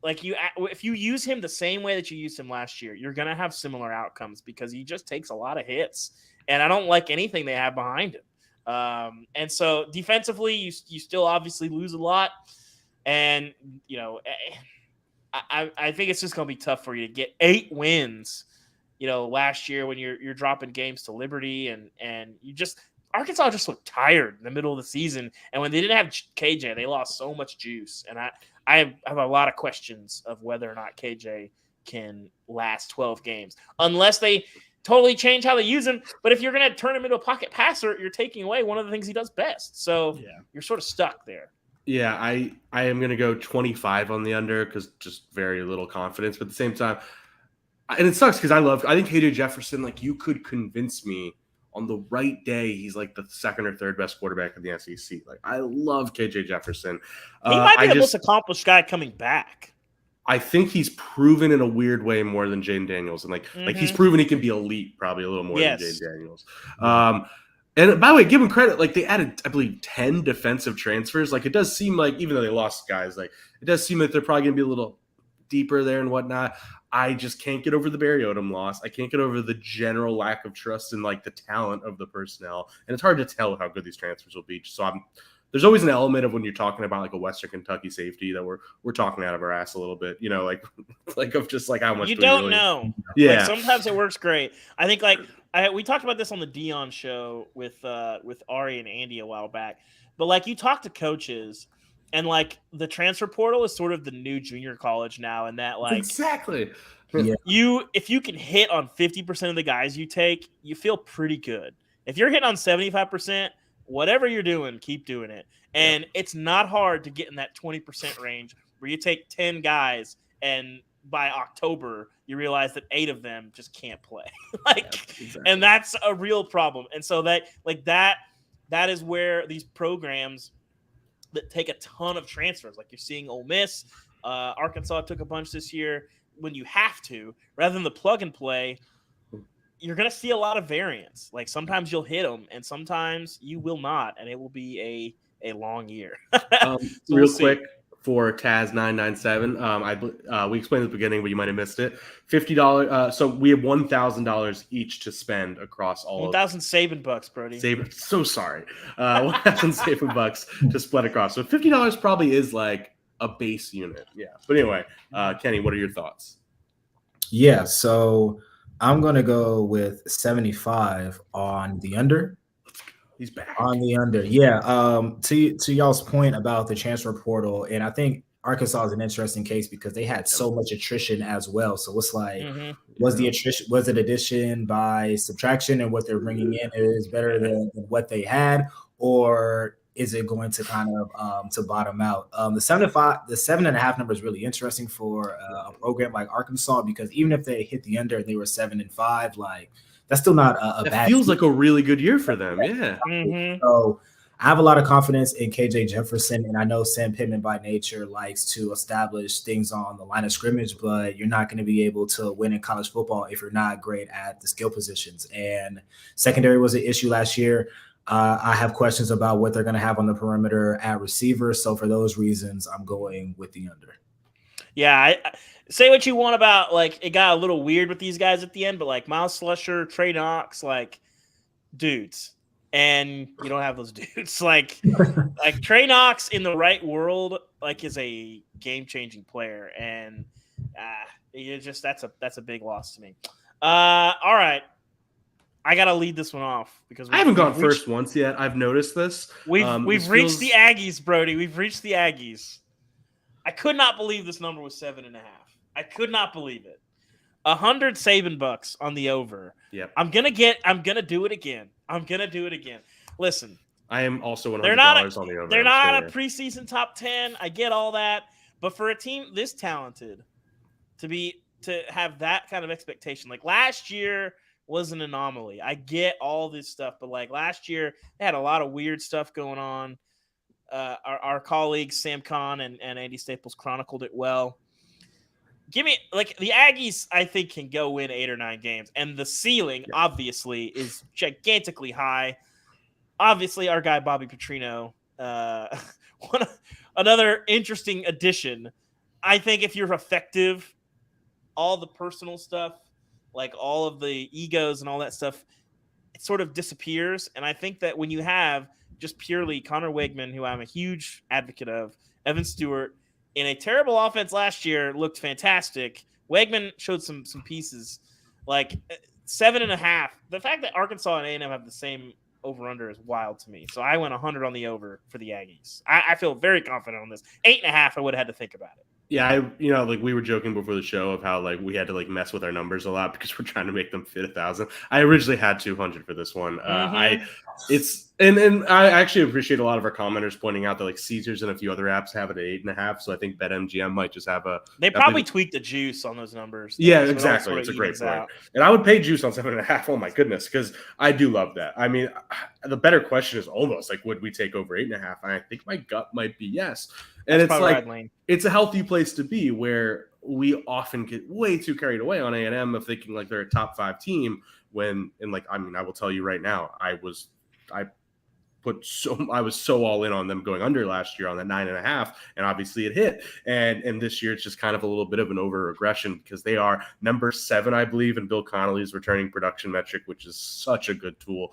like if you use him the same way that you used him last year, you're gonna have similar outcomes because he just takes a lot of hits, and I don't like anything they have behind him. And so defensively, you still obviously lose a lot, and I think it's just going to be tough for you to get 8 wins. Last year when you're dropping games to Liberty and Arkansas just looked tired in the middle of the season, and when they didn't have KJ, they lost so much juice. And I have a lot of questions of whether or not KJ can last 12 games unless they totally change how they use him. But if you're going to turn him into a pocket passer, you're taking away one of the things he does best. So you're sort of stuck there. Yeah, I am going to go 25 on the under because just very little confidence. But at the same time, and it sucks because I think KJ Jefferson, like you could convince me on the right day, he's like the second or third best quarterback in the SEC. Like I love KJ Jefferson. He might be the most accomplished guy coming back. I think he's proven in a weird way more than Jaden Daniels. And like he's proven he can be elite probably a little more than Jaden Daniels. And by the way, give him credit. Like they added, I believe, 10 defensive transfers. Like it does seem like, even though they lost guys, like it does seem like they're probably going to be a little deeper there and whatnot. I just can't get over the Barry Odom loss. I can't get over the general lack of trust in like the talent of the personnel. And it's hard to tell how good these transfers will be. So there's always an element of when you're talking about like a Western Kentucky safety that we're talking out of our ass a little bit, like of just like how much you don't know. Yeah. Like sometimes it works great. I think we talked about this on the Dion show with Ari and Andy a while back, but like you talk to coaches and like the transfer portal is sort of the new junior college now. And that like, exactly. If you can hit on 50% of the guys you take, you feel pretty good. If you're hitting on 75%, whatever you're doing, keep doing it. And it's not hard to get in that 20% range where you take 10 guys and by October you realize that 8 of them just can't play. And that's a real problem. And so that is where these programs that take a ton of transfers, like you're seeing Ole Miss, Arkansas took a bunch this year. When you have to, rather than the plug and play, you're going to see a lot of variance. Like sometimes you'll hit them and sometimes you will not. And it will be a long year. So real quick for Taz 997. We explained at the beginning, but you might've missed it. $50. So we have $1,000 each to spend across all 1,000 saving bucks, Brody. So sorry. 1,000 saving bucks to split across. So $50 probably is like a base unit. Yeah. But anyway, Kenny, what are your thoughts? Yeah. So I'm going to go with 75 on the under. He's back on the under. Yeah. To y'all's point about the transfer portal. And I think Arkansas is an interesting case because they had so much attrition as well. So it's like, was it addition by subtraction and what they're bringing in is better than what they had, or is it going to kind of to bottom out? The 7.5 number is really interesting for a program like Arkansas because even if they hit the under and they were 7-5, like that's still not a bad. It feels like a really good year for them. Yeah. So I have a lot of confidence in KJ Jefferson, and I know Sam Pittman by nature likes to establish things on the line of scrimmage, but you're not going to be able to win in college football if you're not great at the skill positions. And secondary was an issue last year. I have questions about what they're going to have on the perimeter at receiver. So for those reasons, I'm going with the under. Yeah, I say what you want about, like, it got a little weird with these guys at the end, but, like, Miles Slusher, Trey Knox, like, dudes. And you don't have those dudes. Like Trey Knox in the right world, like, is a game-changing player. And that's a big loss to me. All right. I gotta lead this one off because I haven't gone first once yet. I've noticed this. We've reached the Aggies, Brody. We've reached the Aggies. I could not believe this number was 7.5. I could not believe it. 100 saving bucks on the over. Yep. I'm gonna do it again. Listen, I am also $100 on the over. They're not a preseason top 10. I get all that, but for a team this talented to to have that kind of expectation. Like last year was an anomaly. I get all this stuff, but like last year they had a lot of weird stuff going on. Our colleagues Sam Kahn and Andy Staples chronicled it well. Give me like the Aggies, I think, can go win 8 or 9 games, and the ceiling obviously is gigantically high. Obviously, our guy Bobby Petrino, another interesting addition. I think if you're effective, all the personal stuff, like all of the egos and all that stuff, it sort of disappears. And I think that when you have just purely Connor Wegman, who I'm a huge advocate of, Evan Stewart, in a terrible offense last year, looked fantastic. Wegman showed some pieces, like 7.5. The fact that Arkansas and A&M have the same over-under is wild to me. So I went 100 on the over for the Aggies. I feel very confident on this. 8.5, I would have had to think about it. Yeah, like we were joking before the show of how like we had to like mess with our numbers a lot because we're trying to make them fit 1,000. I originally had 200 for this one. And I actually appreciate a lot of our commenters pointing out that like Caesars and a few other apps have it at 8.5. So I think BetMGM might just have a. They probably tweaked the juice on those numbers. Yeah, exactly. It's a great point. And I would pay juice on 7.5. Oh my goodness, because I do love that. I mean, the better question is almost like, would we take over 8.5? And I think my gut might be yes. And it's like it's a healthy place to be where we often get way too carried away on A&M of thinking like they're a top 5 team when I will tell you right now, I was so all in on them going under last year on that 9.5, and obviously it hit. And this year it's just kind of a little bit of an over regression because they are number 7, I believe, in Bill Connolly's returning production metric, which is such a good tool.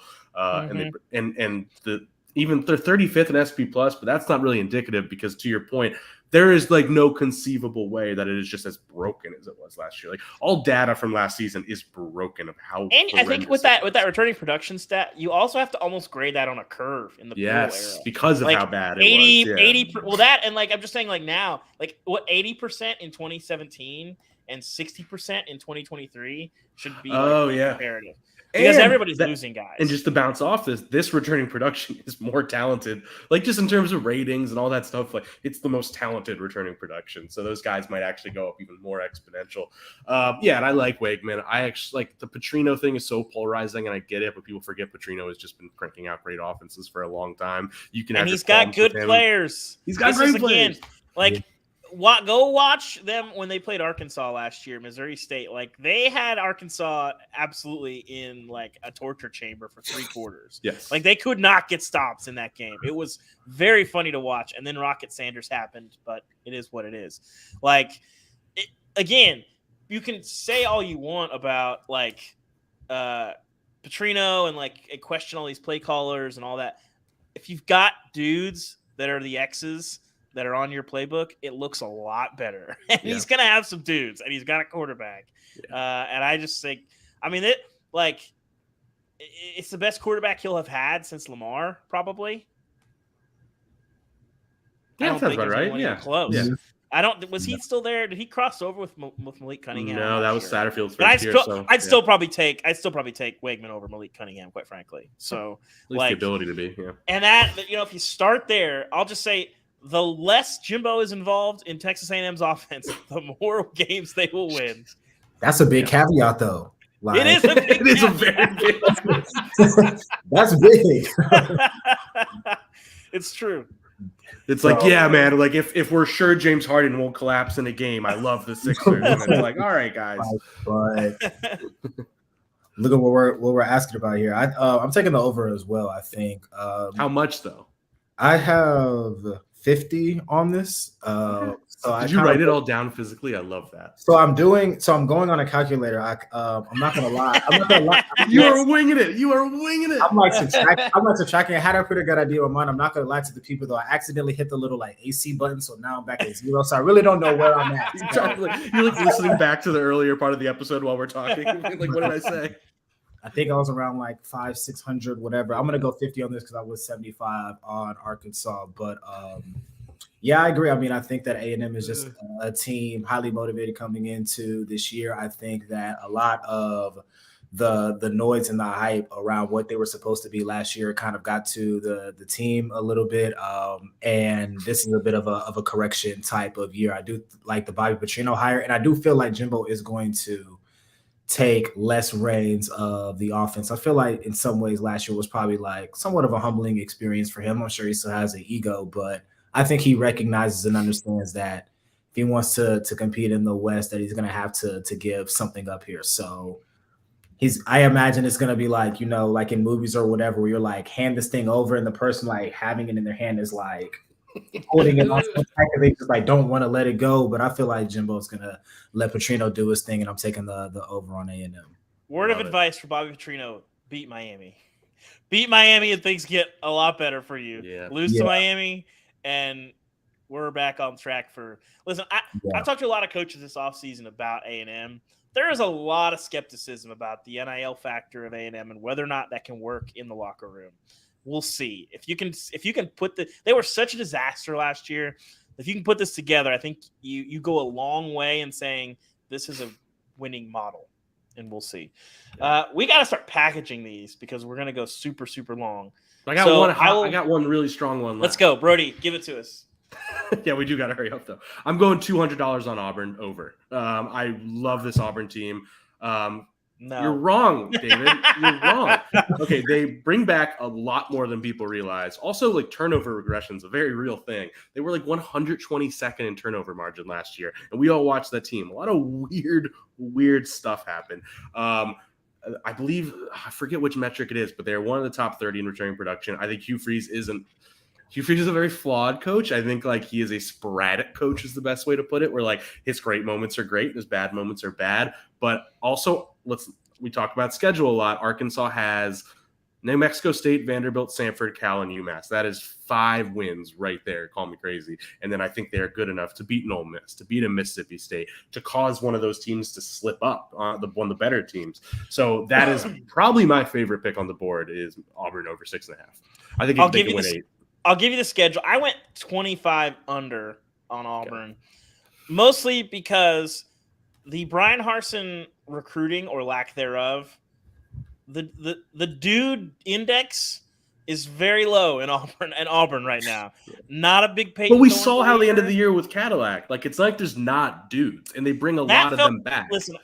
Even they're 35th in SP Plus, but that's not really indicative because, to your point, there is like no conceivable way that it is just as broken as it was last year. Like all data from last season is broken of how. And I think with that returning production stat, you also have to almost grade that on a curve in the pool era. Because of like how bad it 80, was. 80. Well, that and like I'm just saying, like now, like what 80% in 2017 and 60% in 2023 should be comparative. Because everybody's losing guys. And just to bounce off this returning production is more talented. Like just in terms of ratings and all that stuff, like it's the most talented returning production. So those guys might actually go up even more exponential. And I like Wegman. I actually like the Petrino thing is so polarizing, and I get it, but people forget Petrino has just been cranking out great offenses for a long time. And he's got good players. He's got great players. Go watch them when they played Arkansas last year, Missouri State. Like they had Arkansas absolutely in like a torture chamber for 3 quarters. Yes. Like they could not get stops in that game. It was very funny to watch. And then Rocket Sanders happened, but it is what it is. Again, you can say all you want about like Petrino and like question all these play callers and all that. If you've got dudes that are the X's that are on your playbook, it looks a lot better. And he's going to have some dudes, and he's got a quarterback. Yeah. And I just think, it's the best quarterback he'll have had since Lamar, probably. Yeah, that sounds about right. Yeah. Close. Yeah. Was he still there? Did he cross over with Malik Cunningham? No, that was Satterfield's first year. I'd still probably take Wegman over Malik Cunningham, quite frankly. So, at least the ability to be, yeah. And that, if you start there, I'll just say, the less Jimbo is involved in Texas A&M's offense, the more games they will win. That's a big caveat, though. It is a big It is a very big That's big. It's true. It's like, yeah, man, like if we're sure James Harden won't collapse in a game, I love the Sixers. And it's like, all right, guys. But look at what we're asking about here. I'm taking the over as well, I think. How much, though? I have 50 on this. Did you write it all down physically? I love that. So I'm going on a calculator. I'm not gonna lie. You are winging it. I'm like subtracting. I had a pretty good idea of mine. I'm not gonna lie to the people though. I accidentally hit the little like AC button, so now I'm back at 0. So I really don't know where I'm at. You're like listening back to the earlier part of the episode while we're talking. Like, what did I say? I think I was around like 500-600, whatever. I'm gonna go 50 on this because I was 75 on Arkansas. But yeah, I agree. I mean, I think that A&M is just a team highly motivated coming into this year. I think that a lot of the noise and the hype around what they were supposed to be last year kind of got to the team a little bit. And this is a bit of a correction type of year. I do like the Bobby Petrino hire, and I do feel like Jimbo is going to take less reins of the offense. I feel like in some ways last year was probably like somewhat of a humbling experience for him. I'm sure he still has an ego, but I think he recognizes and understands that if he wants to compete in the West, that he's going to have to give something up here. So I imagine it's going to be like, like in movies or whatever, where you're like, hand this thing over, and the person like having it in their hand is like holding it on, they just like don't want to let it go. But I feel like Jimbo's going to let Petrino do his thing, and I'm taking the over on A&M. Word of advice for Bobby Petrino: beat Miami. Beat Miami, and things get a lot better for you. Yeah. Lose to Miami, and we're back on track for. Listen, I talked to a lot of coaches this offseason about A&M. There is a lot of skepticism about the NIL factor of A&M and whether or not that can work in the locker room. We'll see. If you can put they were such a disaster last year. If you can put this together, I think you go a long way in saying this is a winning model, and we'll see. We got to start packaging these because we're going to go super, super long. I got one really strong one left. Let's go, Brody. Give it to us. Yeah, we do got to hurry up, though. I'm going $200 on Auburn over. I love this Auburn team. No. You're wrong, David. You're wrong. Okay, they bring back a lot more than people realize. Also, like turnover regression is a very real thing. They were like 122nd in turnover margin last year, and we all watched that team. A lot of weird stuff happened. I believe, I forget which metric it is, but they're one of the top 30 in returning production. I think Hugh Freeze is a very flawed coach. I think like he is a sporadic coach is the best way to put it, where like his great moments are great and his bad moments are bad. But also we talk about schedule a lot. Arkansas has New Mexico State, Vanderbilt, Samford, Cal, and UMass. That is 5 wins right there. Call me crazy. And then I think they're good enough to beat an Ole Miss, to beat a Mississippi State, to cause one of those teams to slip up, one of the better teams. So that is probably my favorite pick on the board is Auburn over 6.5. I think they can win 8. I'll give you the schedule. I went 25 under on Auburn, mostly because the Brian Harsin recruiting or lack thereof, the dude index is very low in Auburn right now. Not a big pay. But we saw how they ended the year with Cadillac. Like it's like there's not dudes, and they bring a lot of them back. Listen,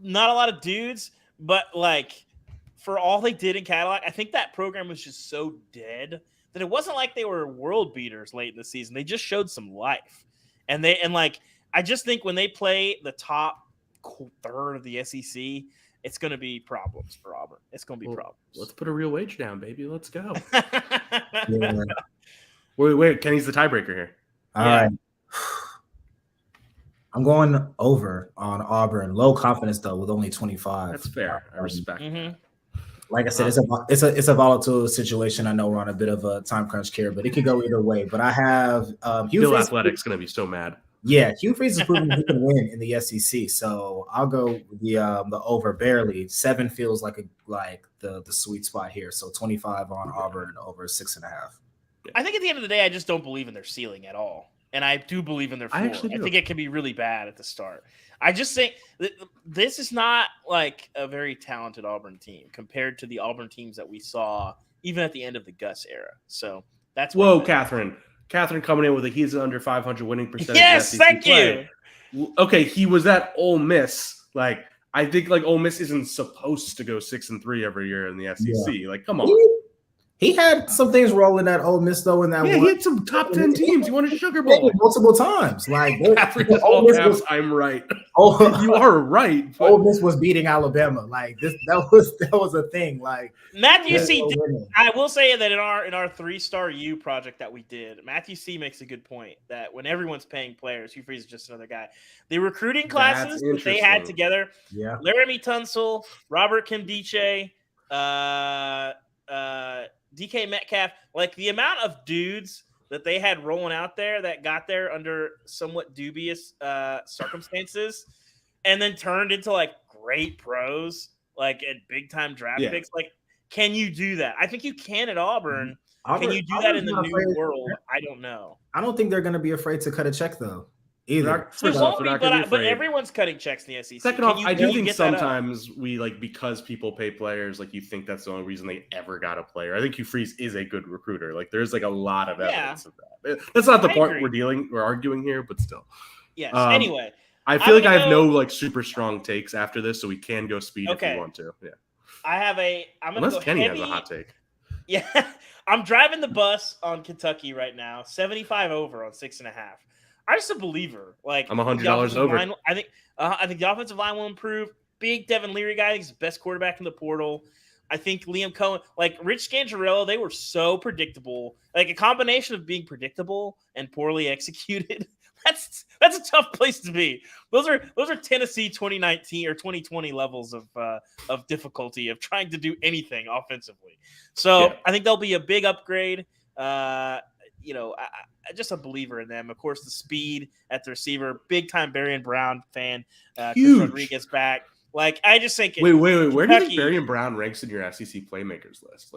not a lot of dudes, but like for all they did in Cadillac, I think that program was just so dead that it wasn't like they were world beaters late in the season. They just showed some life. And I just think when they play the top third of the SEC, it's going to be problems for Auburn. It's going to be problems. Let's put a real wage down, baby. Let's go. Wait. Kenny's the tiebreaker here. All right. I'm going over on Auburn. Low confidence, though, with only 25. That's fair. I respect that. Like I said, it's a volatile situation. I know we're on a bit of a time crunch here, but it could go either way. But I have Hugh Freeze. Athletic's going to be so mad. Yeah, Hugh Freeze is proving he can win in the SEC. So I'll go the over barely. 7 feels like the sweet spot here. So 25 on Auburn over 6.5. I think at the end of the day, I just don't believe in their ceiling at all. And I do believe in their floor. I think it can be really bad at the start. I just think this is not like a very talented Auburn team compared to the Auburn teams that we saw even at the end of the Gus era. So that's Catherine coming in with he's under 500 winning percentage. Yes, thank you. Okay, he was at Ole Miss. Like I think like Ole Miss isn't supposed to go 6-3 every year in the SEC. Yeah. Like come on. He had some things rolling at Ole Miss though in that. Yeah, he had some top 10 teams. He won a Sugar Bowl multiple times. Like I'm right. You are right. But Ole Miss was beating Alabama. Like this, that was a thing. Like Matthew C. I will say that in our 3-star U project that we did, Matthew C. makes a good point that when everyone's paying players, Hugh Freeze is just another guy. The recruiting classes that they had together, Laramie Tunsil, Robert Kimdiche, DK Metcalf, like the amount of dudes that they had rolling out there that got there under somewhat dubious circumstances and then turned into like great pros, like at big time draft picks. Like, can you do that? I think you can at Auburn. Can you do that in the new world? I don't know. I don't think they're going to be afraid to cut a check though. either. They won't be, We're not gonna be but afraid. everyone's cutting checks in the SEC. Second off, I do think get that up? sometimes we because people pay players, you think that's the only reason they ever got a player. I think Hugh Freeze is a good recruiter. There's a lot of evidence of that. That's not the point we're arguing here, but still. Yes. Anyway, I feel like I have no super strong takes after this, so we can go speed if we want to. Yeah. I'm gonna go Kenny heavy. has a hot take. Yeah, I'm driving the bus on Kentucky right now. 75 over on 6.5. I'm just a believer. I'm $100 over. I think the offensive line will improve. Big Devin Leary guy. I think he's the best quarterback in the portal. I think Liam Cohen, Rich Scangarello, they were so predictable. A combination of being predictable and poorly executed. That's a tough place to be. Those are Tennessee 2019 or 2020 levels of difficulty of trying to do anything offensively. So I think there'll be a big upgrade. Just a believer in them. Of course, the speed at the receiver, big time Barian Brown fan. Chris Rodriguez back. I just think. Wait. Where do you think Barian Brown ranks in your SEC playmakers list?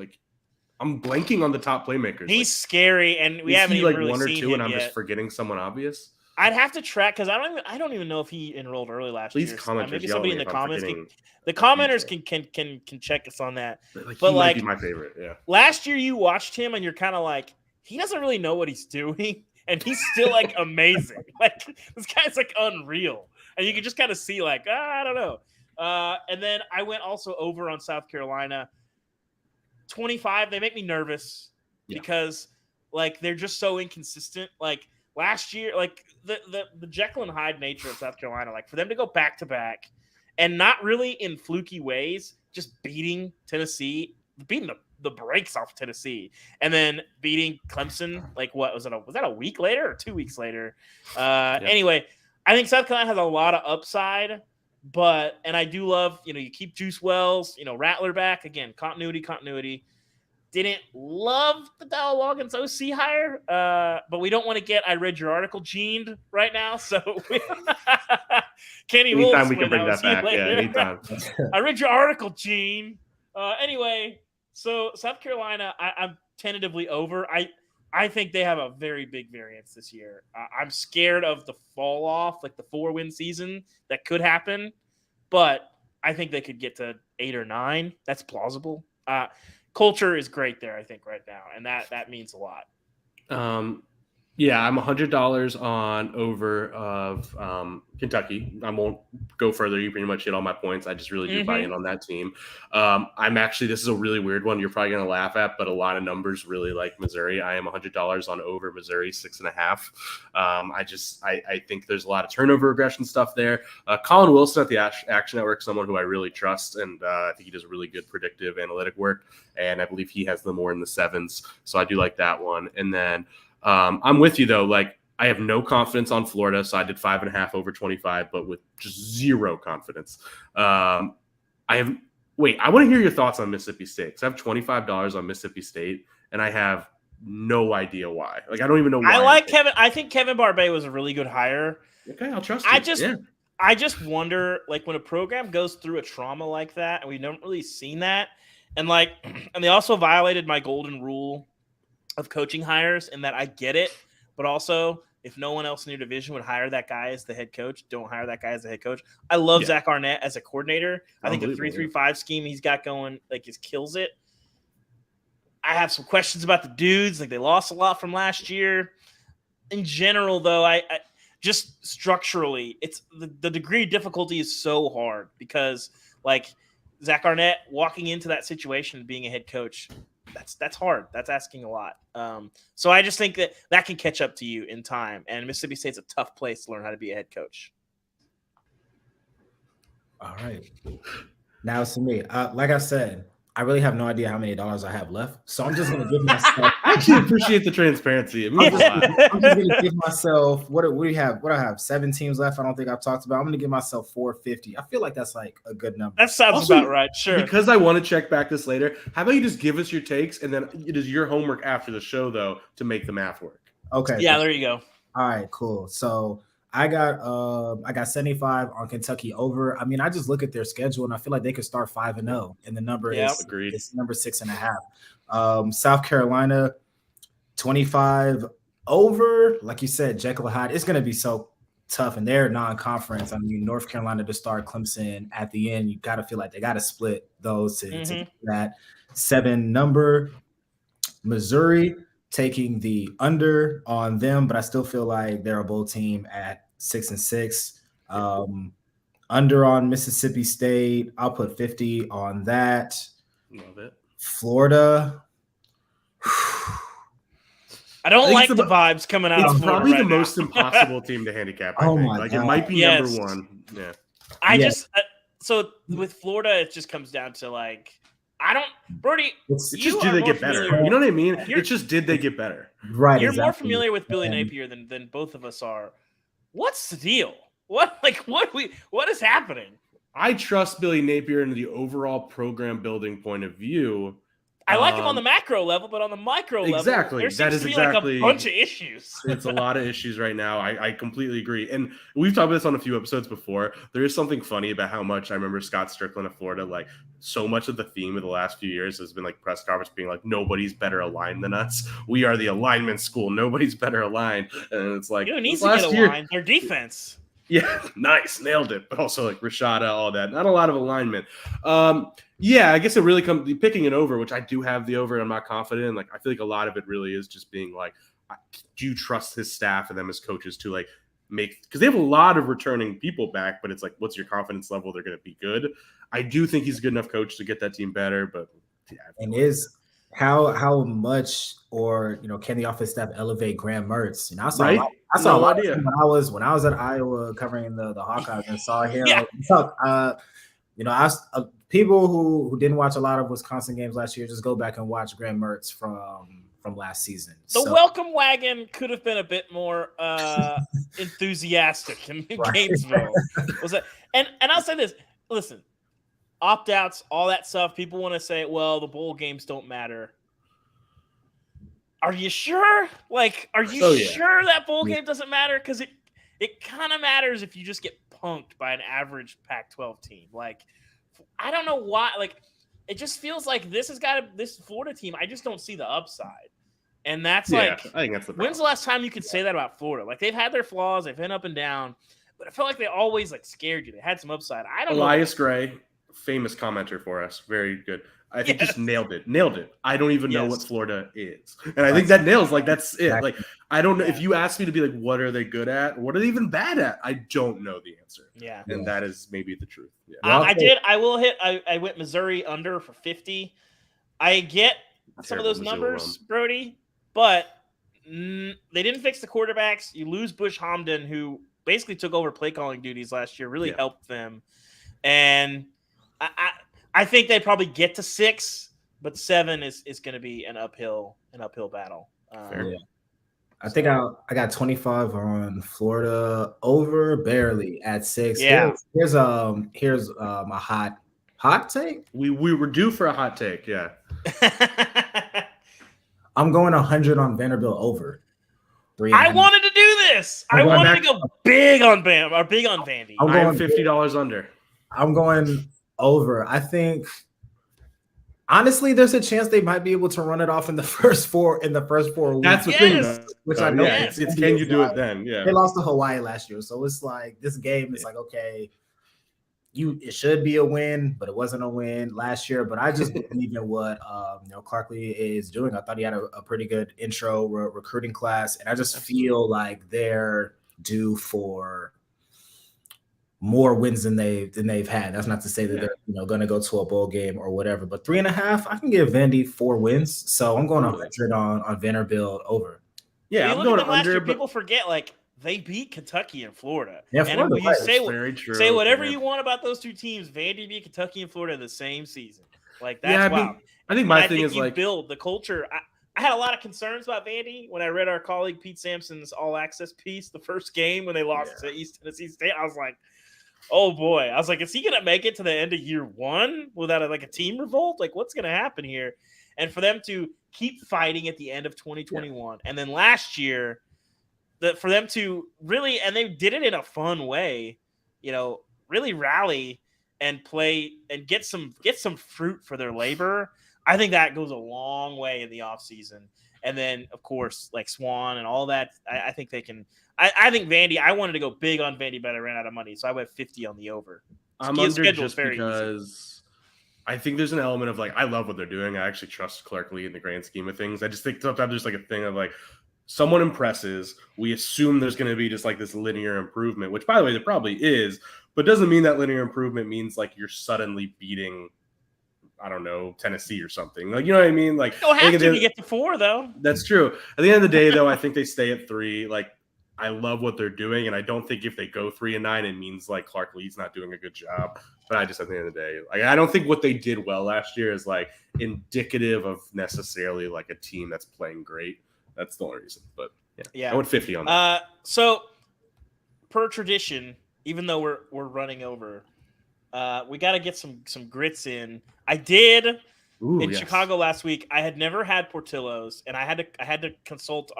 I'm blanking on the top playmakers. He's scary, and we haven't even really one or seen two, him and I'm yet. just forgetting someone obvious. I'd have to track because I don't even know if he enrolled early last year. Please comment. Maybe somebody in the comments the commenters can check us on that. But he might be my favorite. Yeah. Last year you watched him and you're kind of he doesn't really know what he's doing, and he's still amazing. This guy's unreal, and you can just kind of see I don't know. And then I went also over on South Carolina. 25. They make me nervous because they're just so inconsistent. Last year, the Jekyll and Hyde nature of South Carolina, for them to go back to back and not really in fluky ways, just beating Tennessee, beating the brakes off Tennessee, and then beating Clemson. What was that a week later or 2 weeks later? Anyway, I think South Carolina has a lot of upside, and I do love, you keep Juice Wells, Rattler back again, continuity. Didn't love the Dowell Loggins OC hire, but we don't want to get I read your article gened right now. So Kenny will anytime we can bring that back. Later. Yeah, anytime. I read your article, Gene. Anyway, so South Carolina, I'm tentatively over. I think they have a very big variance this year. I'm scared of the fall off, the 4-win season that could happen, but I think they could get to 8 or 9. That's plausible. Culture is great there, I think, right now, and that means a lot. Yeah, I'm $100 on over of Kentucky. I won't go further. You pretty much hit all my points. I just really do buy in on that team. This is a really weird one you're probably going to laugh at, but a lot of numbers really like Missouri. I am $100 on over Missouri 6.5. I think there's a lot of turnover regression stuff there. Colin Wilson at the Action Network, someone who I really trust, and I think he does really good predictive analytic work, and I believe he has them more in the 7s. So I do like that one. And then I'm with you though. I have no confidence on Florida, so I did 5.5 over 25, but with just zero confidence. I want to hear your thoughts on Mississippi State. Because I have $25 on Mississippi State, and I have no idea why. I don't even know why. I think Kevin Barbay was a really good hire. Okay, I'll trust you. I just wonder, when a program goes through a trauma like that, and we don't really seen that, and they also violated my golden rule of coaching hires, in that I get it, but also if no one else in your division would hire that guy as the head coach, don't hire that guy as the head coach. I love Zach Arnett as a coordinator. I think the 3-3-5 scheme he's got going just kills it. I have some questions about the dudes. They lost a lot from last year. In general, though, I just structurally, it's the degree of difficulty is so hard because Zach Arnett walking into that situation and being a head coach, that's hard. That's asking a lot. So I just think that can catch up to you in time. And Mississippi State's a tough place to learn how to be a head coach. All right. Now it's to me. Like I said, I really have no idea how many dollars I have left. So I'm just going to give myself. I actually appreciate the transparency. It means a lot. I'm just going to give myself what do we have? What do I have? 7 teams left. I don't think I've talked about. I'm going to give myself 450. I feel like that's a good number. That sounds about right. Sure. Because I want to check back this later. How about you just give us your takes, and then it is your homework after the show though to make the math work. Okay. Yeah. There you go. All right. Cool. So I got 75 on Kentucky over. I mean, I just look at their schedule and I feel like they could start 5-0, and the number is number 6.5. South Carolina 25 over, like you said, Jekyll and Hyde. It's going to be so tough, and they're non-conference. I mean, North Carolina to start, Clemson at the end. You got to feel like they got to split those to get that 7 number. Missouri taking the under on them, but I still feel like they're a bowl team at 6-6. Under on Mississippi State, I'll put 50 on that. Love it. Florida. I don't like the vibes coming out of Florida. It's probably right the now. most impossible team to handicap. I think. My like God. it might be number one. Yeah. So with Florida, it just comes down to like Brody. It's just do they get better? You know what I mean? It's just did they get better? Right. You're more familiar with Billy Napier than both of us are. What's the deal? What is happening? I trust Billy Napier in the overall program building point of view. I like him on the macro level, but on the micro level, there seems to be like a bunch of issues. It's a lot of issues right now. I completely agree. And we've talked about this on a few episodes before. There is something funny about how much I remember Scott Strickland of Florida, like so much of the theme of the last few years has been like press conference being like, nobody's better aligned than us. We are the alignment school. Nobody's better aligned. And it's like, who needs to get aligned? Their defense. Yeah, nice. Nailed it. But also like Rashada, all that. Not a lot of alignment. Yeah, I guess it really comes picking it over, which I do have the over and I'm not confident in. Like, I feel like a lot of it really is just being like, do you trust his staff and them as coaches to like make, because they have a lot of returning people back, but it's like, what's your confidence level? They're going to be good. I do think he's a good enough coach to get that team better, but yeah. And is how much, or can the office staff elevate Graham Mertz? I saw a lot when I was at Iowa covering the Hawkeyes and saw him. Yeah. People who didn't watch a lot of Wisconsin games last year, just go back and watch Graham Mertz from last season. The welcome wagon could have been a bit more enthusiastic in Gainesville. And I'll say this: listen, opt-outs, all that stuff. People want to say, well, the bowl games don't matter. Are you sure? Like, are you sure that bowl game doesn't matter? Because it kind of matters if you just get punked by an average Pac-12 team. Like, I don't know why. Like, it just feels like this Florida team. I just don't see the upside, and that's I think that's the problem. When's the last time you could say that about Florida? Like, they've had their flaws, they've been up and down, but I felt like they always like scared you. They had some upside. I don't know. Elias Gray, famous commenter for us, very good. I think just nailed it. I don't even know what Florida is. And I think that nails, like, that's it. Exactly. Like, I don't know. If you ask me to be like, what are they good at? What are they even bad at? I don't know the answer. Yeah. And that is maybe the truth. Yeah. I went Missouri under for 50. I get some of those numbers, Brody, but they didn't fix the quarterbacks. You lose Bush Hamdan, who basically took over play calling duties last year, really helped them. And I think they probably get to 6, but 7 is going to be an uphill battle. I think I got 25 on Florida over, barely at 6. Yeah. Here's my hot take. We were due for a hot take. Yeah. I'm going 100 on Vanderbilt over. I wanted to do this. I wanted to go big on Vandy. I'm $50 under. I'm going over. I think honestly, there's a chance they might be able to run it off in the first 4 weeks. That's the thing, though. Which I know. It's can you do it then? Yeah. They lost to Hawaii last year, so it's like this game is like, okay, it should be a win, but it wasn't a win last year. But I just believe in what Clarkley is doing. I thought he had a pretty good intro recruiting class, and I just feel like they're due for more wins than they've had. That's not to say that they're going to go to a bowl game or whatever, but 3.5, I can give Vandy 4 wins. So I'm going 100 on Vanderbilt over. Yeah, I'm going under. Year, people forget, like, they beat Kentucky and Florida. Yeah, and Florida, say whatever you want about those two teams. Vandy beat Kentucky and Florida in the same season. Like, that's wild. I think my thing is like build the culture. I had a lot of concerns about Vandy when I read our colleague Pete Sampson's All Access piece the first game when they lost to East Tennessee State. I was like, oh boy. I was like, is he going to make it to the end of year 1 without a team revolt? Like, what's going to happen here? And for them to keep fighting at the end of 2021. And then last year, for them to really, and they did it in a fun way, really rally and play and get some fruit for their labor. I think that goes a long way in the offseason. And then, of course, like Swan and all that, I think they can. I think Vandy, I wanted to go big on Vandy, but I ran out of money. So I went 50 on the over. I'm under just because I think there's an element of like, I love what they're doing. I actually trust Clark Lee in the grand scheme of things. I just think sometimes there's like a thing of like, someone impresses. We assume there's going to be just like this linear improvement, which by the way, there probably is, but doesn't mean that linear improvement means like you're suddenly beating, I don't know, Tennessee or something. Like, you know what I mean? Like, you don't have to get to 4 though. That's true. At the end of the day, though, I think they stay at 3. Like, I love what they're doing, and I don't think if they go 3-9, it means like Clark Lee's not doing a good job. But I just, at the end of the day, like, I don't think what they did well last year is like indicative of necessarily like a team that's playing great. That's the only reason. But yeah. I went 50 on that. So per tradition, even though we're running over, we got to get some grits in. I did in Chicago last week. I had never had Portillo's, and I had to consult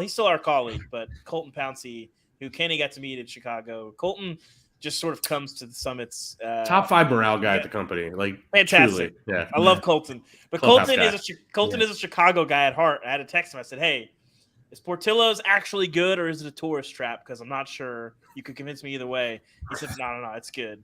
he's still our colleague, but Colton Pouncey, who Kenny got to meet in Chicago. Colton just sort of comes to the summits. Top 5 morale guy at the company. Like, fantastic. Truly. Yeah. I love Colton. But Colton is a Chicago guy at heart. I had to text him. I said, hey, is Portillo's actually good or is it a tourist trap? Because I'm not sure. You could convince me either way. He said, no, it's good.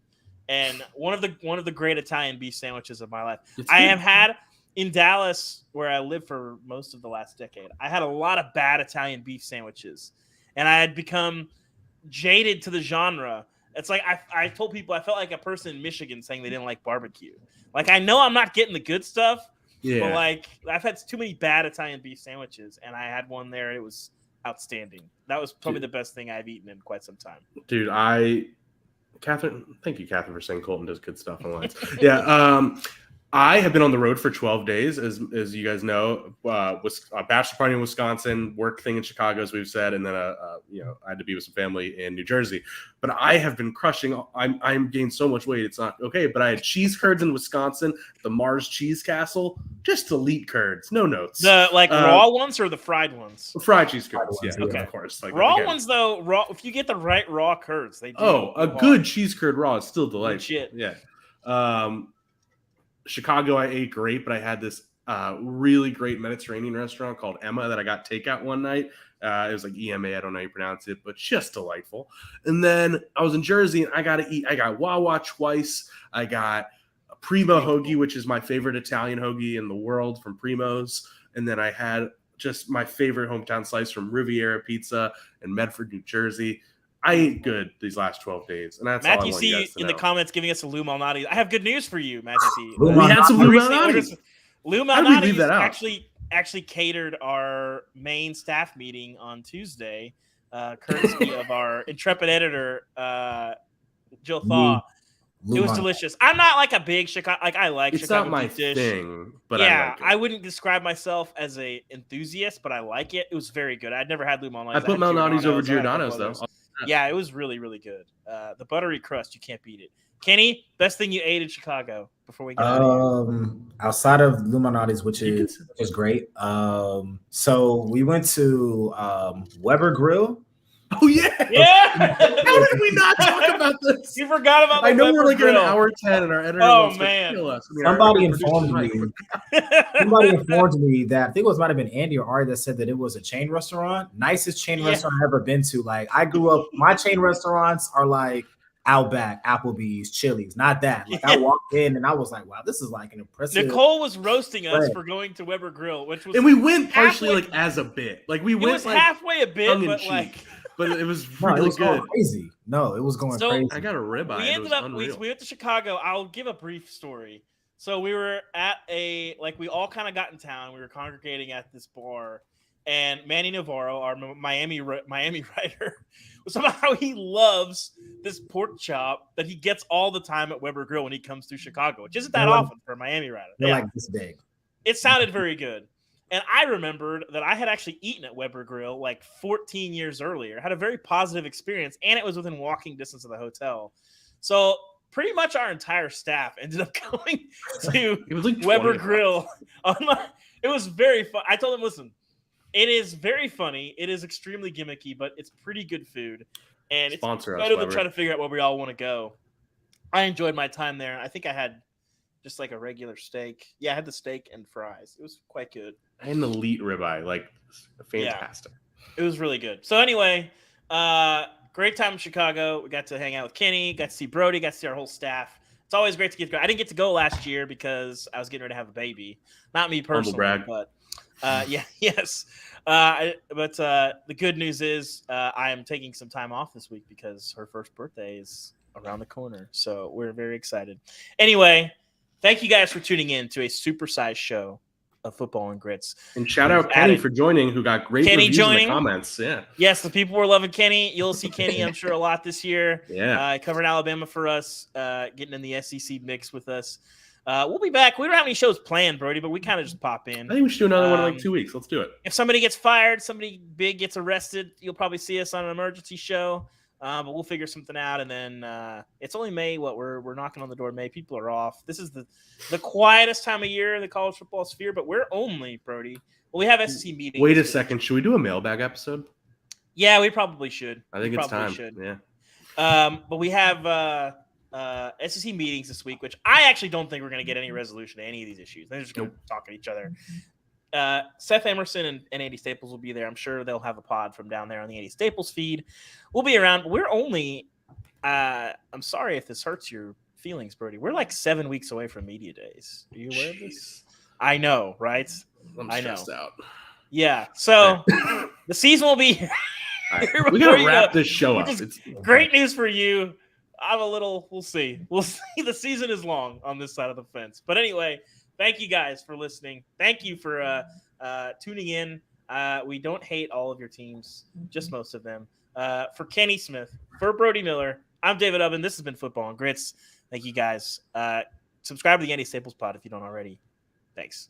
And one of the great Italian beef sandwiches of my life. I have had in Dallas, where I lived for most of the last decade, I had a lot of bad Italian beef sandwiches, and I had become jaded to the genre. It's like I told people I felt like a person in Michigan saying they didn't like barbecue. Like, I know I'm not getting the good stuff, but like I've had too many bad Italian beef sandwiches, and I had one there. It was outstanding. That was probably the best thing I've eaten in quite some time. Dude, Catherine, thank you, Catherine, for saying Colton does good stuff online. Yeah. I have been on the road for 12 days, as you guys know. Was a bachelor party in Wisconsin, work thing in Chicago, as we've said, and then I had to be with some family in New Jersey. But I have been crushing. I'm gained so much weight, it's not okay. But I had cheese curds in Wisconsin, the Mars Cheese Castle, just elite curds, no notes. The raw ones or the fried ones? Fried cheese curds, yeah, okay. Of course. Like, raw ones though, if you get the right raw curds, they do. Oh, a good cheese curd raw is still delightful. Shit. Yeah. Chicago, I ate great, but I had this really great Mediterranean restaurant called Emma that I got takeout one night. It was like EMA, I don't know how you pronounce it, but just delightful. And then I was in Jersey, and I got Wawa twice. I got a Primo hoagie, which is my favorite Italian hoagie in the world from Primo's. And then I had just my favorite hometown slice from Riviera Pizza in Medford, New Jersey. I ate good these last 12 days, and that's Matthew all I want C you guys to in know. the comments giving us a Lou Malnati. I have good news for you, Matthew C. We had some Lou Malnati. Lou Malnati actually catered our main staff meeting on Tuesday, courtesy of our intrepid editor, Jill Thaw. It was delicious. I'm not like a big Chicago. Like, I like it's Chicago not my beef dish. thing, but yeah, I like it. I wouldn't describe myself as a enthusiast, but I like it. It was very good. I'd never had Lou Malnati's. I put Malnati's over Giordano's though. Yeah, it was really, really good. The buttery crust, you can't beat it. Kenny, best thing you ate in Chicago before we get out of here? Outside of Lou Malnati's, which is great. So we went to Weber Grill. Oh yeah, yeah. How did we not talk about this? You forgot about. I know Weber we're like Grill. at an hour 10, and our editor wants to kill us. I mean, Somebody informed me that I think it might have been Andy or Ari that said that it was a chain restaurant. Nicest chain restaurant I've ever been to. Like, I grew up, my chain restaurants are like Outback, Applebee's, Chili's, not that. Like, I walked in and I was like, wow, this is like an impressive. Nicole was roasting us for going to Weber Grill, which was, and we went partially like as a bit. Like, we went like halfway a bit, but like. But it was really good. Crazy. No, it was going crazy. I got a ribeye. We ended up. We went to Chicago. I'll give a brief story. So we were at we all kind of got in town. We were congregating at this bar, and Manny Navarro, our Miami writer, somehow he loves this pork chop that he gets all the time at Weber Grill when he comes through Chicago, which isn't that often for a Miami writer. They're like this big. It sounded very good. And I remembered that I had actually eaten at Weber Grill like 14 years earlier, had a very positive experience, and it was within walking distance of the hotel. So pretty much our entire staff ended up going to Weber Grill. It was very fun. I told them, listen, it is very funny. It is extremely gimmicky, but it's pretty good food. And it's better than trying to figure out where we all want to go. I enjoyed my time there. I think I had just like a regular steak. Yeah, I had the steak and fries. It was quite good. An elite ribeye, like fantastic. Yeah, it was really good. So anyway, great time in Chicago. We got to hang out with Kenny, got to see Brody, got to see our whole staff. It's always great to get to go. I didn't get to go last year because I was getting ready to have a baby. Not me personally, but yes. But the good news is I am taking some time off this week because her first birthday is around the corner. So we're very excited. Anyway, thank you guys for tuning in to a supersized show of Football and Grits. And shout out Kenny for joining, who got great reviews in the comments. Yeah. Yes, the people were loving Kenny. You'll see Kenny, I'm sure, a lot this year. Yeah. Covering Alabama for us, getting in the SEC mix with us. We'll be back. We don't have any shows planned, Brody, but we kind of just pop in. I think we should do another one in like 2 weeks. Let's do it. If somebody gets fired, somebody big gets arrested, you'll probably see us on an emergency show. But we'll figure something out, and then it's only May. We're knocking on the door. May, people are off. This is the quietest time of year in the college football sphere. But we're only, Brody. Well, we have SEC meetings. Wait a second. Should we do a mailbag episode? Yeah, we probably should. I think it's time. Yeah. But we have SEC meetings this week, which I actually don't think we're going to get any resolution to any of these issues. They're just going to talk at each other. Seth Emerson and Andy Staples will be there. I'm sure they'll have a pod from down there on the Andy Staples feed. We'll be around. We're only I'm sorry if this hurts your feelings, Brody. We're like 7 weeks away from media days. Are you aware of this? I know, right? I'm stressed out. Yeah. So the season will be here. Right. We gotta wrap this show up. It's great news for you. I'm a little. We'll see. We'll see. The season is long on this side of the fence. But anyway, thank you guys for listening. Thank you for tuning in. We don't hate all of your teams, just most of them. For Kenny Smith, for Brody Miller, I'm David Ubben. This has been Football and Grits. Thank you guys. Subscribe to the Andy Staples pod if you don't already. Thanks.